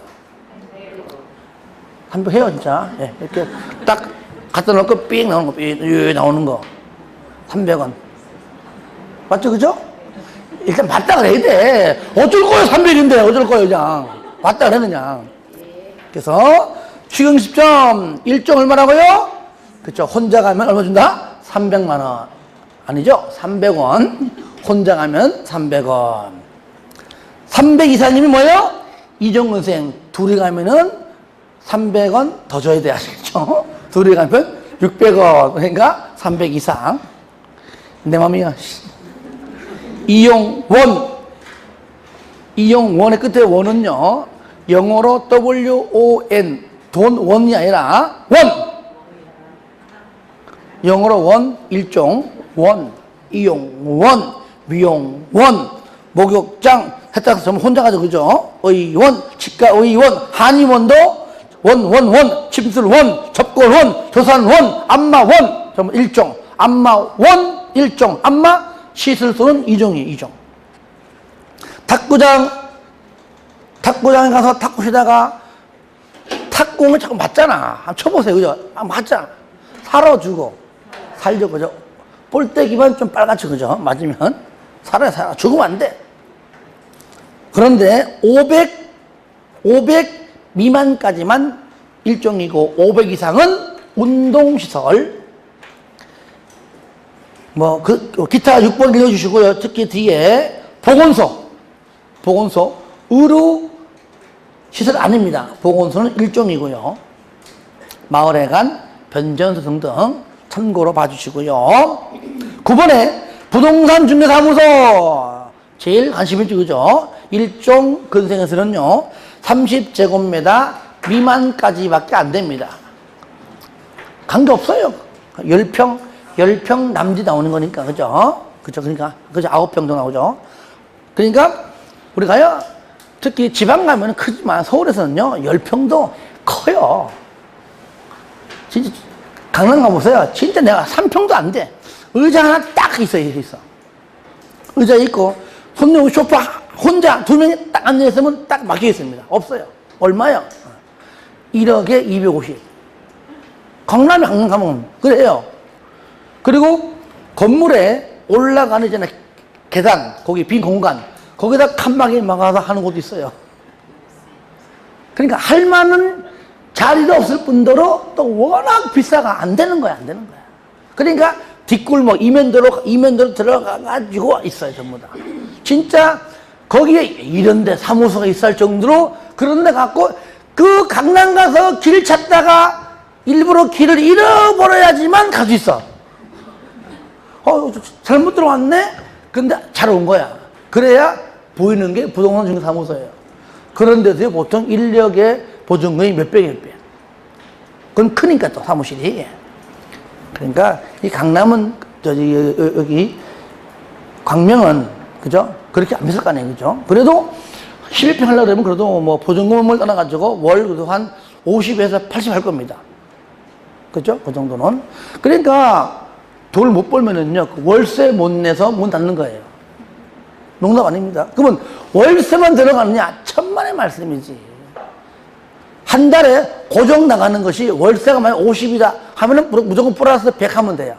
300 해요, 진짜. 예, 이렇게 딱 갖다 놓고 삑 나오는 거, 삑 나오는 거. 300원. 맞죠, 그죠? 일단 맞다 그래야 돼. 어쩔 거예요, 300인데. 어쩔 거예요, 그냥. 맞다 그래, 그냥. 그래서, 추경 10점, 1종 얼마라고요? 그쵸. 혼자 가면 얼마 준다? 300만원. 아니죠? 300원. 혼자 가면 300원. 300 이상이면 뭐예요? 이종근생. 둘이 가면은 300원 더 줘야 돼. 아시겠죠? 둘이 가면 600원. 그러니까 300 이상. 내 맘이야. 이용원. 이용원의 끝에 원은요, 영어로 WON. 돈, 원이 아니라, 원! 영어로 원, 일종, 원, 이용원, 미용원, 목욕장, 했다 전부 혼자 가죠, 그죠? 의원, 치과의원, 한의원도 원, 침술원, 접골원, 조산원, 안마원, 전부 일종, 안마원, 일종, 안마, 시술소는 이종. 탁구장에 가서 탁구 치다가 탁공을 자꾸 맞잖아. 한번 쳐보세요, 그죠? 맞잖아. 살아주고, 살려, 그죠? 볼때기만 좀 빨갛죠, 그죠? 맞으면. 살아. 죽으면 안 돼. 그런데 500 미만까지만 일종이고, 500 이상은 운동시설. 기타 6번 읽어주시고요. 특히 뒤에 보건소, 의료 시설 아닙니다. 보건소는 일종이고요. 마을회관, 변전소 등등 참고로 봐주시고요. 9번에 부동산 중개사무소. 제일 관심 있죠, 그죠? 일종 근생에서는요, 30제곱미터 미만까지밖에 안 됩니다. 관계 없어요. 10평 남짓 나오는 거니까, 그죠? 그러니까, 9평 정도 나오죠. 그러니까, 우리가요, 특히 지방 가면 크지만 서울에서는요, 10평도 커요. 진짜, 강남 가보세요. 진짜 내가 3평도 안 돼. 의자 하나 딱 있어. 의자 있고, 손님 소파 혼자 2명이 딱 앉아있으면 딱 막혀 있습니다. 없어요. 얼마요? 1억에 250. 강남 가면 그래요. 그리고 건물에 올라가는 이제 계단, 거기 빈 공간, 거기다 칸막이 막아서 하는 곳도 있어요. 그러니까 할 만한 자리도 없을 뿐더러 또 워낙 비싸가 안 되는 거야. 그러니까 뒷골목, 이면도로 들어가가지고 있어요, 전부 다. 진짜 거기에 이런 데 사무소가 있을 정도로 그런 데 갖고 그 강남 가서 길 찾다가 일부러 길을 잃어버려야지만 갈 수 있어. 잘못 들어왔네? 근데 잘 온 거야. 그래야 보이는 게 부동산 중개사무소예요. 그런데도 보통 인력의 보증금이 몇백에 배. 그건 크니까 또 사무실이. 그러니까 이 강남은 여기 광명은 그죠? 그렇게 안 비쌀 거 아니에요, 그죠? 그래도 11평 하려고 그러면 그래도 뭐 보증금을 떠나가지고 월 그래도 한 50에서 80 할 겁니다. 그죠? 그 정도는. 그러니까 돈을 못 벌면은요, 월세 못 내서 문 닫는 거예요. 농담 아닙니다. 그러면 월세만 들어가느냐? 천만의 말씀이지. 한 달에 고정 나가는 것이 월세가 만약 50이다 하면은 무조건 플러스 100 하면 돼요.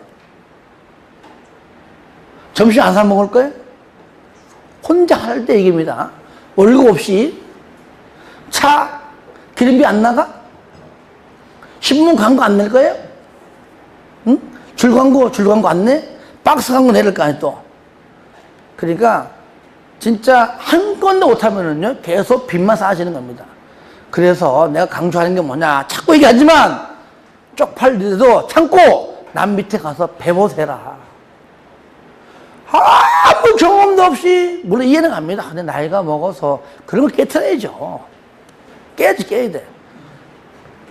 점심 안 사 먹을 거예요? 혼자 할 때 얘기입니다. 월급 없이 차 기름비 안 나가? 신문 광고 안 낼 거예요? 응? 줄 광고 안 내? 박스 광고 내릴 거 아니에요, 또. 그러니까 진짜 한 건도 못하면은요, 계속 빚만 쌓아지는 겁니다. 그래서 내가 강조하는 게 뭐냐, 자꾸 얘기하지만 쪽팔리더라도 참고 남 밑에 가서 배워세라. 아무 경험도 없이, 물론 이해는 갑니다. 근데 나이가 먹어서 그런 걸 깨트려야죠. 깨야 돼.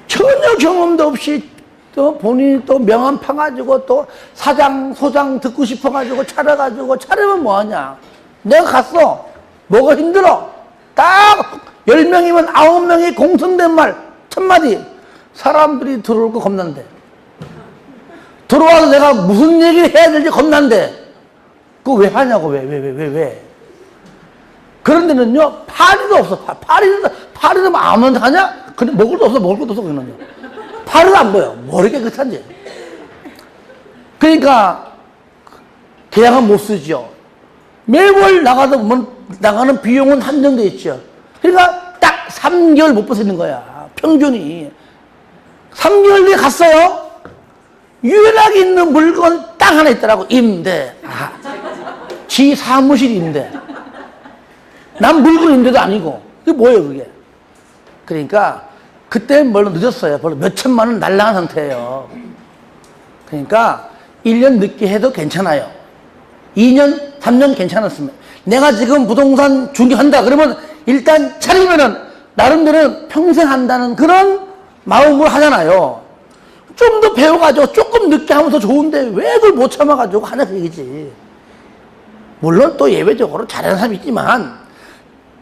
전혀 경험도 없이 또 본인이 또 명함 파가지고 또 사장, 소장 듣고 싶어가지고 차려면 뭐하냐. 내가 갔어. 뭐가 힘들어? 딱 10명이면 9명이 공통된 말, 첫마디. 사람들이 들어올 거 겁난데. 들어와서 내가 무슨 얘기를 해야 될지 겁난데. 그거 왜 하냐고, 왜. 그런 데는요, 파리도 없어. 파리도 아무나 하냐? 근데 먹을 것도 없어, 그러는요. 파리도 안 보여. 머리 깨끗한지. 그러니까, 계약은 못 쓰죠. 매월 나가다 보면, 나가는 비용은 한정돼 있죠. 그러니까 딱 3개월 못 버티는 거야. 평균이. 3개월 뒤에 갔어요. 유일하게 있는 물건 딱 하나 있더라고. 임대. 지 사무실 임대. 난 물건 임대도 아니고. 그게 뭐예요, 그게? 그러니까, 그때 별로 늦었어요. 별로 몇 천만 원 날라간 상태예요. 그러니까, 1년 늦게 해도 괜찮아요. 2년, 3년 괜찮았으면. 내가 지금 부동산 중개한다. 그러면 일단 차리면은, 나름대로 평생 한다는 그런 마음으로 하잖아요. 좀 더 배워가지고 조금 늦게 하면 더 좋은데 왜 그걸 못 참아가지고 하냐 그 얘기지. 물론 또 예외적으로 잘하는 사람이 있지만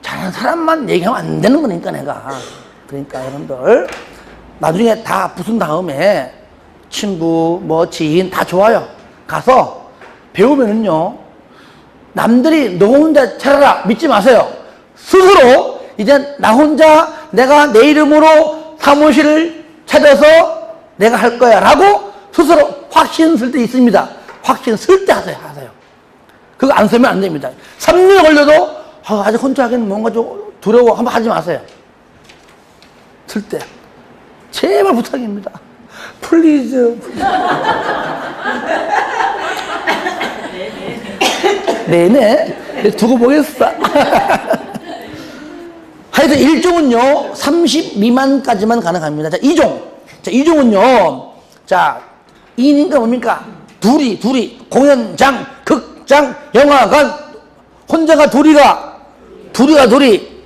잘하는 사람만 얘기하면 안 되는 거니까 내가. 그러니까 여러분들 나중에 다 부순 다음에 친구 뭐 지인 다 좋아요. 가서 배우면은요 남들이 너 혼자 차려라 믿지 마세요. 스스로 이제 나 혼자 내가 내 이름으로 사무실을 차려서 내가 할 거야 라고 스스로 확신 쓸 때 있습니다. 확신 쓸 때 하세요. 그거 안 쓰면 안 됩니다. 3년 걸려도 아직 혼자 하기는 뭔가 좀 두려워 한번 하지 마세요. 쓸 때 제발 부탁입니다. 플리즈. 네네 두고 보겠어. 하여튼 1종은요 30 미만까지만 가능합니다. 자 2종. 자 2종은요 자 2인인가 뭡니까? 둘이 공연장 극장 영화관 혼자가 둘이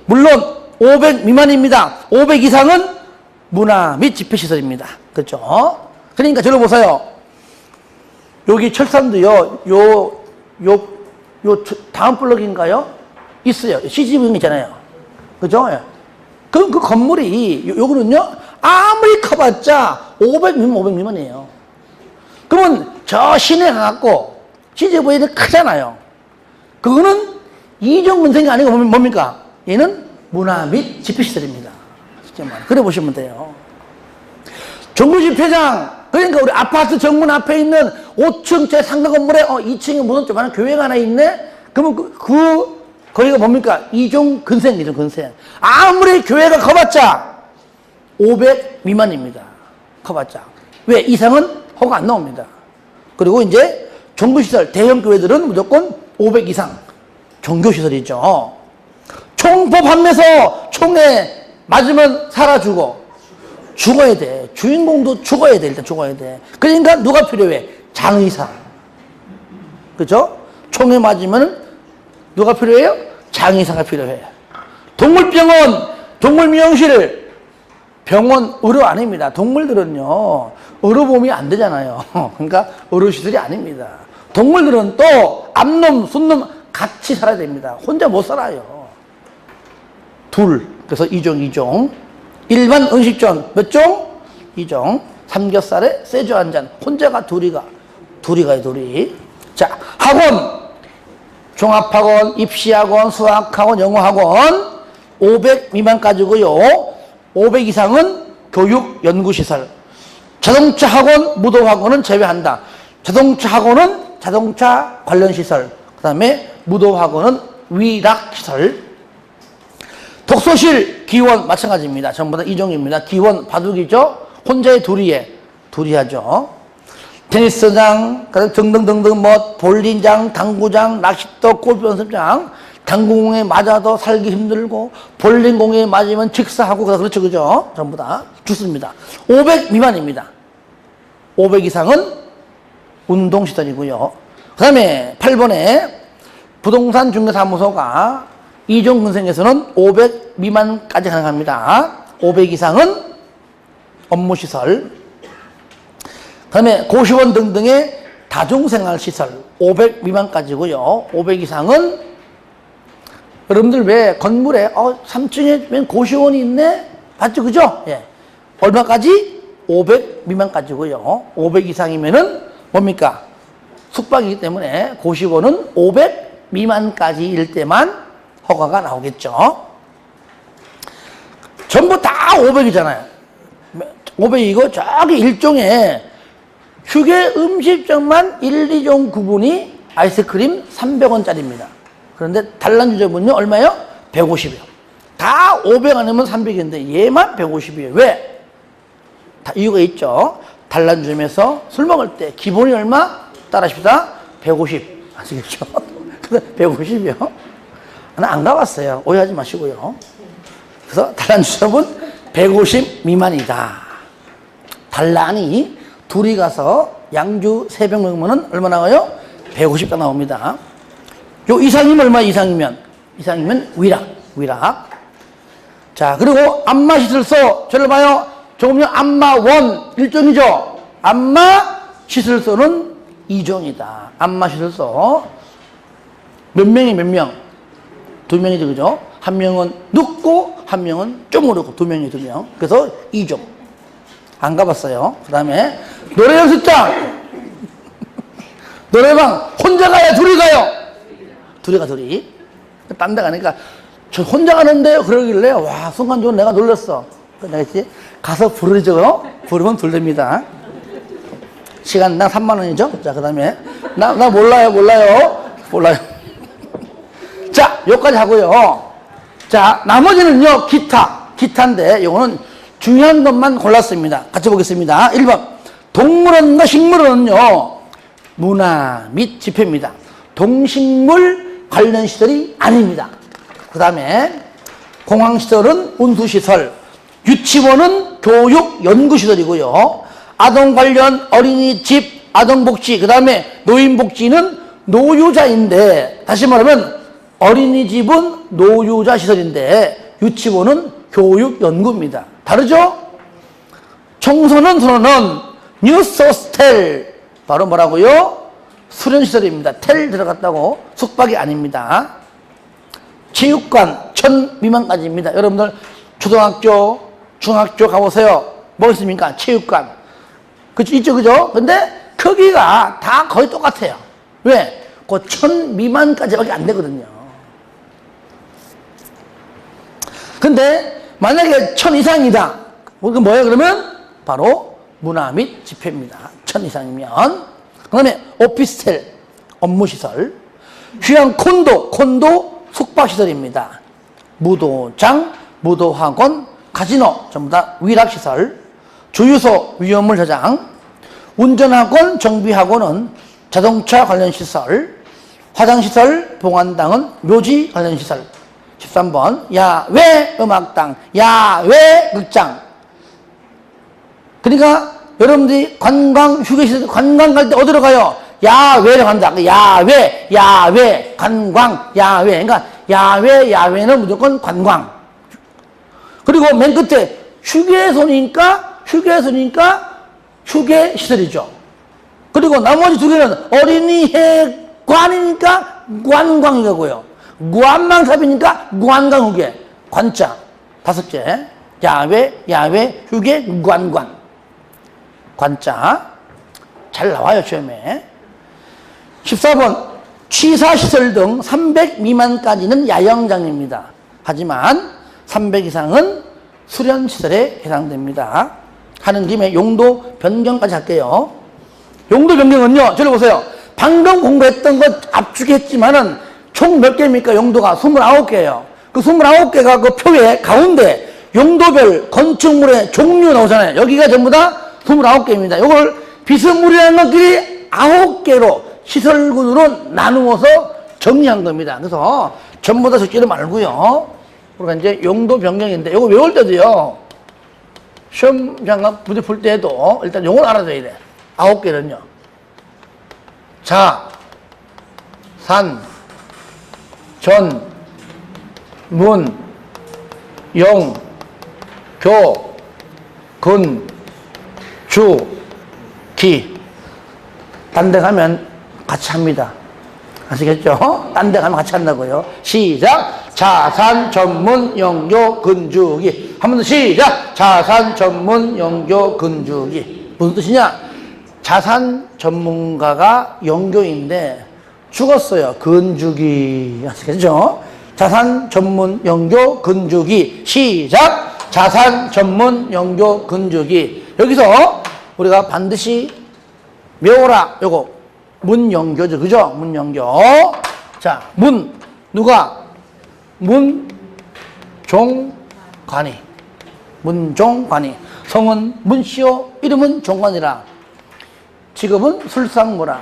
물론 500 미만입니다. 500 이상은 문화 및 집회시설입니다. 그렇죠? 그러니까 저를 보세요. 여기 철산도요 요 다음 블럭인가요? 있어요. CGV 있잖아요. 그죠? 그 건물이, 요거는요, 아무리 커봤자 500 미만이에요. 그러면 저 시내 가갖고, CGV는 크잖아요. 그거는 이종근생이 아니고 뭡니까? 얘는 문화 및 집회시설입니다. 그래 보시면 돼요. 정부집회장, 그러니까 우리 아파트 정문 앞에 있는 5층째 상가 건물에 2층에 무슨 조그마한 교회가 하나 있네? 그러면 거기가 뭡니까? 이종 근생이죠, 근생. 아무리 교회가 커봤자 500 미만입니다. 커봤자. 왜? 이상은 허가 안 나옵니다. 그리고 이제 정부시설, 대형 교회들은 무조건 500 이상. 종교시설이죠. 총법하면서 총에 맞으면 살아주고 죽어야 돼. 주인공도 죽어야 돼. 일단 죽어야 돼. 그러니까 누가 필요해? 장의사. 그죠? 총에 맞으면 누가 필요해요? 장의사가 필요해요. 동물병원, 동물미용실, 병원 의료 아닙니다. 동물들은요, 의료보험이 안 되잖아요. 그러니까 의료시설이 아닙니다. 동물들은 또 암놈, 순놈 같이 살아야 됩니다. 혼자 못 살아요. 둘. 그래서 2종. 일반 음식점 몇 종? 2종. 삼겹살에 쇠주 한 잔. 혼자가 둘이가. 자, 학원. 종합학원, 입시학원, 수학학원, 영어학원 500 미만까지고요. 500 이상은 교육, 연구시설. 자동차학원, 무도학원은 제외한다. 자동차학원은 자동차 관련시설. 그 다음에 무도학원은 위락시설. 독서실, 기원 마찬가지입니다. 전부 다 2종입니다. 기원, 바둑이죠. 혼자의 둘이 하죠. 테니스장, 등등등등 볼링장, 당구장, 낚싯터, 골프 연습장, 당구공에 맞아도 살기 힘들고 볼링공에 맞으면 직사하고 그렇죠, 그죠? 전부 다 죽습니다. 500 미만입니다. 500 이상은 운동시설이고요. 그 다음에 8번에 부동산 중개사무소가 2종 근생에서는 500 미만까지 가능합니다. 500 이상은 업무시설. 그 다음에 고시원 등등의 다중생활시설 500 미만까지고요. 500 이상은 여러분들 왜 건물에 3층에 웬 고시원이 있네? 봤죠? 그죠? 예. 얼마까지? 500 미만까지고요. 500 이상이면은 뭡니까? 숙박이기 때문에 고시원은 500 미만까지일 때만 허가가 나오겠죠. 전부 다 500이잖아요. 500이고 저기 일종의 휴게 음식점만 1, 2종 구분이 아이스크림 300원짜리입니다. 그런데 단란주점은요 얼마예요? 150이요. 다 500 아니면 300인데 얘만 150이에요. 왜? 다 이유가 있죠. 단란주점에서 술 먹을 때 기본이 얼마? 따라하십시다. 150. 아시겠죠? 150이요. 나 안 가봤어요. 오해하지 마시고요. 그래서 단란주점은 150 미만이다. 단란이 둘이 가서 양주 3병 먹으면 얼마 나와요? 150가 나옵니다. 요 이상이면 얼마 이상이면? 이상이면 위락. 자, 그리고 안마시설소. 저를 봐요. 조금요, 안마원 1종이죠. 안마시설소는 2종이다. 안마시설소. 몇 명이 몇 명? 2명이죠, 그죠? 한 명은 눕고, 한 명은 쪼무르고, 2명이 2명. 그래서 2종. 안 가봤어요. 그 다음에, 노래 연습장! 노래방, 혼자 가요, 둘이 가요? 둘이 가, 둘이. 딴 데 가니까, 저 혼자 가는데요? 그러길래, 와, 순간적으로 내가 놀랐어. 내가 했지? 가서 부르죠? 부르면 둘 됩니다. 시간당 3만원이죠? 자, 그 다음에, 나 몰라요. 자, 여기까지 하고요. 자, 나머지는요, 기타인데, 요거는 중요한 것만 골랐습니다. 같이 보겠습니다. 1번. 동물원과 식물원은요, 문화 및 집회입니다. 동식물 관련 시설이 아닙니다. 그 다음에, 공항시설은 운수시설, 유치원은 교육 연구시설이고요. 아동 관련 어린이집, 아동복지, 그 다음에 노인복지는 노유자인데, 다시 말하면 어린이집은 노유자 시설인데 유치원은 교육연구입니다. 다르죠? 청소년 선언은 뉴소스텔, 바로 뭐라고요? 수련시설입니다. 텔 들어갔다고 숙박이 아닙니다. 체육관 1000 미만까지입니다. 여러분들 초등학교, 중학교 가보세요. 뭐 있습니까? 체육관. 그쵸, 있죠, 그죠? 근데 크기가 다 거의 똑같아요. 왜? 그 1000 미만까지밖에 안 되거든요. 근데 만약에 1000 이상이다. 그 뭐예요, 그러면? 바로 문화 및 집회입니다. 1000 이상이면. 그 다음에 오피스텔, 업무시설. 휴양 콘도 숙박시설입니다. 무도장, 무도학원, 카지노, 전부 다 위락시설. 주유소, 위험물 저장. 운전학원, 정비학원은 자동차 관련 시설. 화장시설, 봉안당은 묘지 관련 시설. 13번, 야외 음악당, 야외 극장. 그러니까 여러분들이 관광 휴게실 관광 갈 때 어디로 가요? 야외로 간다. 야외 관광 야외. 그러니까 야외는 무조건 관광. 그리고 맨 끝에 휴게소니까 휴게시설이죠. 그리고 나머지 두 개는 어린이회관이니까 관광이고요. 무한망삽이니까 무한강후게 관자 5개. 야외 휴게 관광 관자 잘 나와요 시험에. 14번 취사시설 등 300 미만까지는 야영장입니다. 하지만 300 이상은 수련시설에 해당됩니다. 하는 김에 용도 변경까지 할게요. 용도 변경은요, 저를 보세요. 방금 공부했던 것 압축했지만은 총 몇 개입니까? 용도가 29개예요. 그 29개가 그 표에 가운데 용도별 건축물의 종류 나오잖아요. 여기가 전부 다 29개입니다. 이걸 비스무리한 것들이 9개로 시설군으로 나누어서 정리한 겁니다. 그래서 전부 다 적지는 말고요. 우리가 이제 용도 변경인데 이거 외울 때도요. 시험장 문제 풀 때도 일단 용어를 알아둬야 돼. 9개는요. 자, 산, 전, 문, 영, 교, 근, 주, 기. 딴 데 가면 같이 합니다. 아시겠죠? 딴 데 가면 같이 한다고요. 시작! 자산, 전문, 영교, 근주기. 한 번 더 시작! 자산, 전문, 영교, 근주기. 무슨 뜻이냐? 자산 전문가가 영교인데 죽었어요. 근주기. 아시겠죠? 자산 전문 영교 건조기. 시작! 자산 전문 영교 건조기. 여기서 우리가 반드시 외워라. 요거 문영교죠. 그죠? 문영교. 자, 누가? 문종관이. 문종관이. 성은 문씨요, 이름은 종관이라. 직업은 술상무라.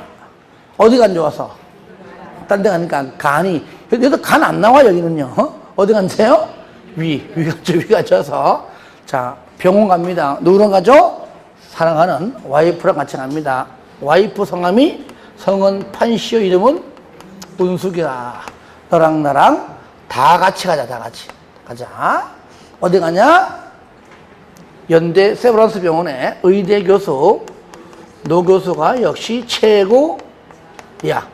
어디가 안 좋아서? 딴 데 가니까 간이. 여기도 간 안 나와, 여기는요. 어디 간대요? 위가 져서. 자, 병원 갑니다. 누구랑 가죠? 사랑하는 와이프랑 같이 갑니다. 와이프 성은 판시요, 이름은 운숙이라. 너랑 나랑 다 같이 가자, 다 같이. 가자. 어디 가냐? 연대 세브란스 병원에 의대 교수, 노 교수가 역시 최고야.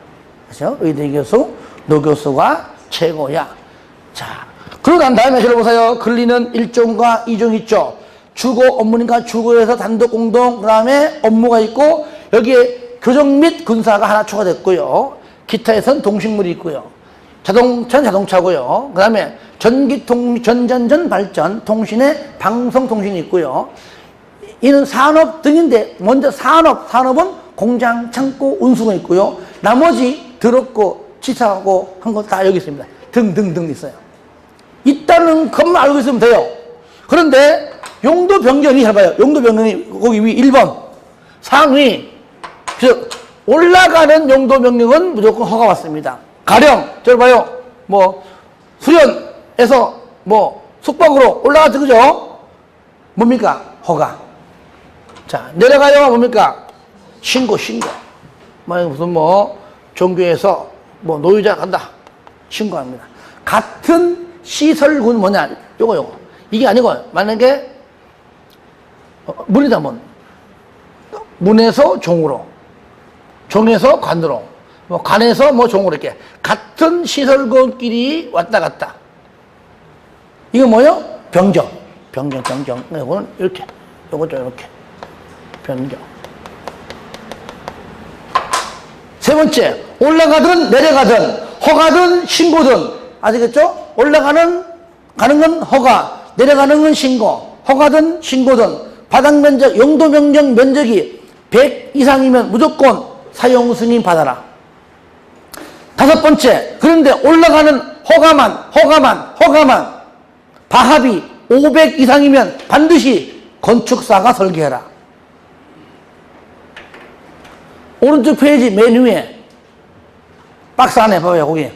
그죠? 의대 교수, 노 교수가 최고야. 자, 그러고 난 다음에 들어보세요. 근리는 1종과 2종 있죠. 주거 업무니까 주거에서 단독 공동, 그 다음에 업무가 있고, 여기에 교정 및 군사가 하나 추가됐고요. 기타에선 동식물이 있고요. 자동차는 자동차고요. 그 다음에 전전전 발전, 통신에 방송통신이 있고요. 이는 산업 등인데, 먼저 산업은 공장, 창고, 운수가 있고요. 나머지 더럽고 치사하고 한 거 다 여기 있습니다. 등등등 있어요. 있다는 것만 알고 있으면 돼요. 그런데 용도 변경이, 잘 봐요. 용도 변경이 거기 위 1번 상위. 그래서 올라가는 용도 변경은 무조건 허가 받습니다. 가령 잘 봐요. 뭐 수련에서 뭐 숙박으로 올라갔죠, 그죠? 뭡니까? 허가. 자, 내려가요. 뭡니까? 신고. 만약 무슨 뭐 종교에서 뭐 노유자 간다, 신고합니다. 같은 시설군 뭐냐? 요거. 이게 아니고 만약에 문이다 문. 문에서 종으로, 종에서 관으로, 뭐 관에서 뭐 종으로 이렇게 같은 시설군끼리 왔다 갔다. 이거 뭐요? 변경. 이거는 이렇게, 요것도 이렇게 변경. 세 번째, 올라가든 내려가든 허가든 신고든. 아시겠죠? 가는 건 허가, 내려가는 건 신고. 허가든 신고든 바닥 면적, 용도 변경 면적이 100 이상이면 무조건 사용 승인 받아라. 다섯 번째, 그런데 올라가는 허가만 바합이 500 이상이면 반드시 건축사가 설계해라. 오른쪽 페이지 맨 위에 박스 안에 봐봐요. 거기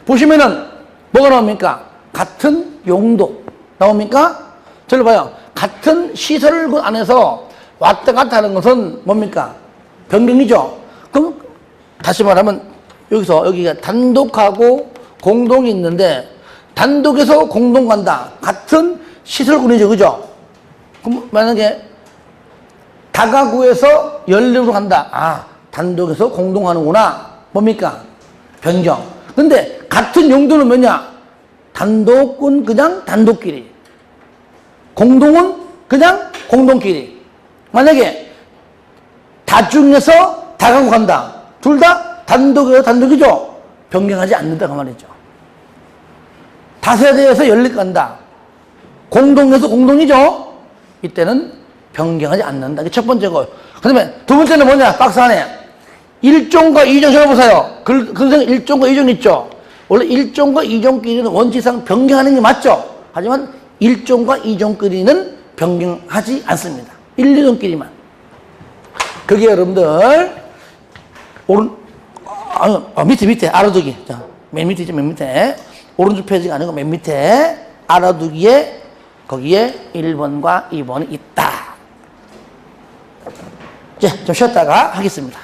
보시면은 뭐가 나옵니까? 같은 용도 나옵니까? 저를 봐요. 같은 시설군 안에서 왔다 갔다 하는 것은 뭡니까? 변경이죠. 그럼 다시 말하면 여기가 단독하고 공동이 있는데, 단독에서 공동 간다. 같은 시설군이죠, 그죠? 그럼 만약에 다가구에서 연립으로 간다. 아, 단독에서 공동하는구나. 뭡니까? 변경. 근데 같은 용도는 뭐냐? 단독은 그냥 단독끼리, 공동은 그냥 공동끼리. 만약에 다중에서 다가구 간다. 둘 다 단독이에요, 단독이죠? 변경하지 않는다, 그 말이죠. 다세대에서 연립 간다. 공동에서 공동이죠? 이때는 변경하지 않는다. 이게 첫 번째고. 그 다음에 두 번째는 뭐냐? 박스 안에 1종과 2종 적어보세요. 근성 1종과 2종 있죠? 원래 1종과 2종끼리는 원칙상 변경하는 게 맞죠? 하지만 1종과 2종끼리는 변경하지 않습니다. 1, 2종끼리만. 그게 여러분들 밑에 알아두기. 자, 맨 밑에 있죠, 맨 밑에. 오른쪽 페이지가 아니고 맨 밑에 알아두기에 거기에 1번과 2번이 있다. 이제 좀 쉬었다가 하겠습니다.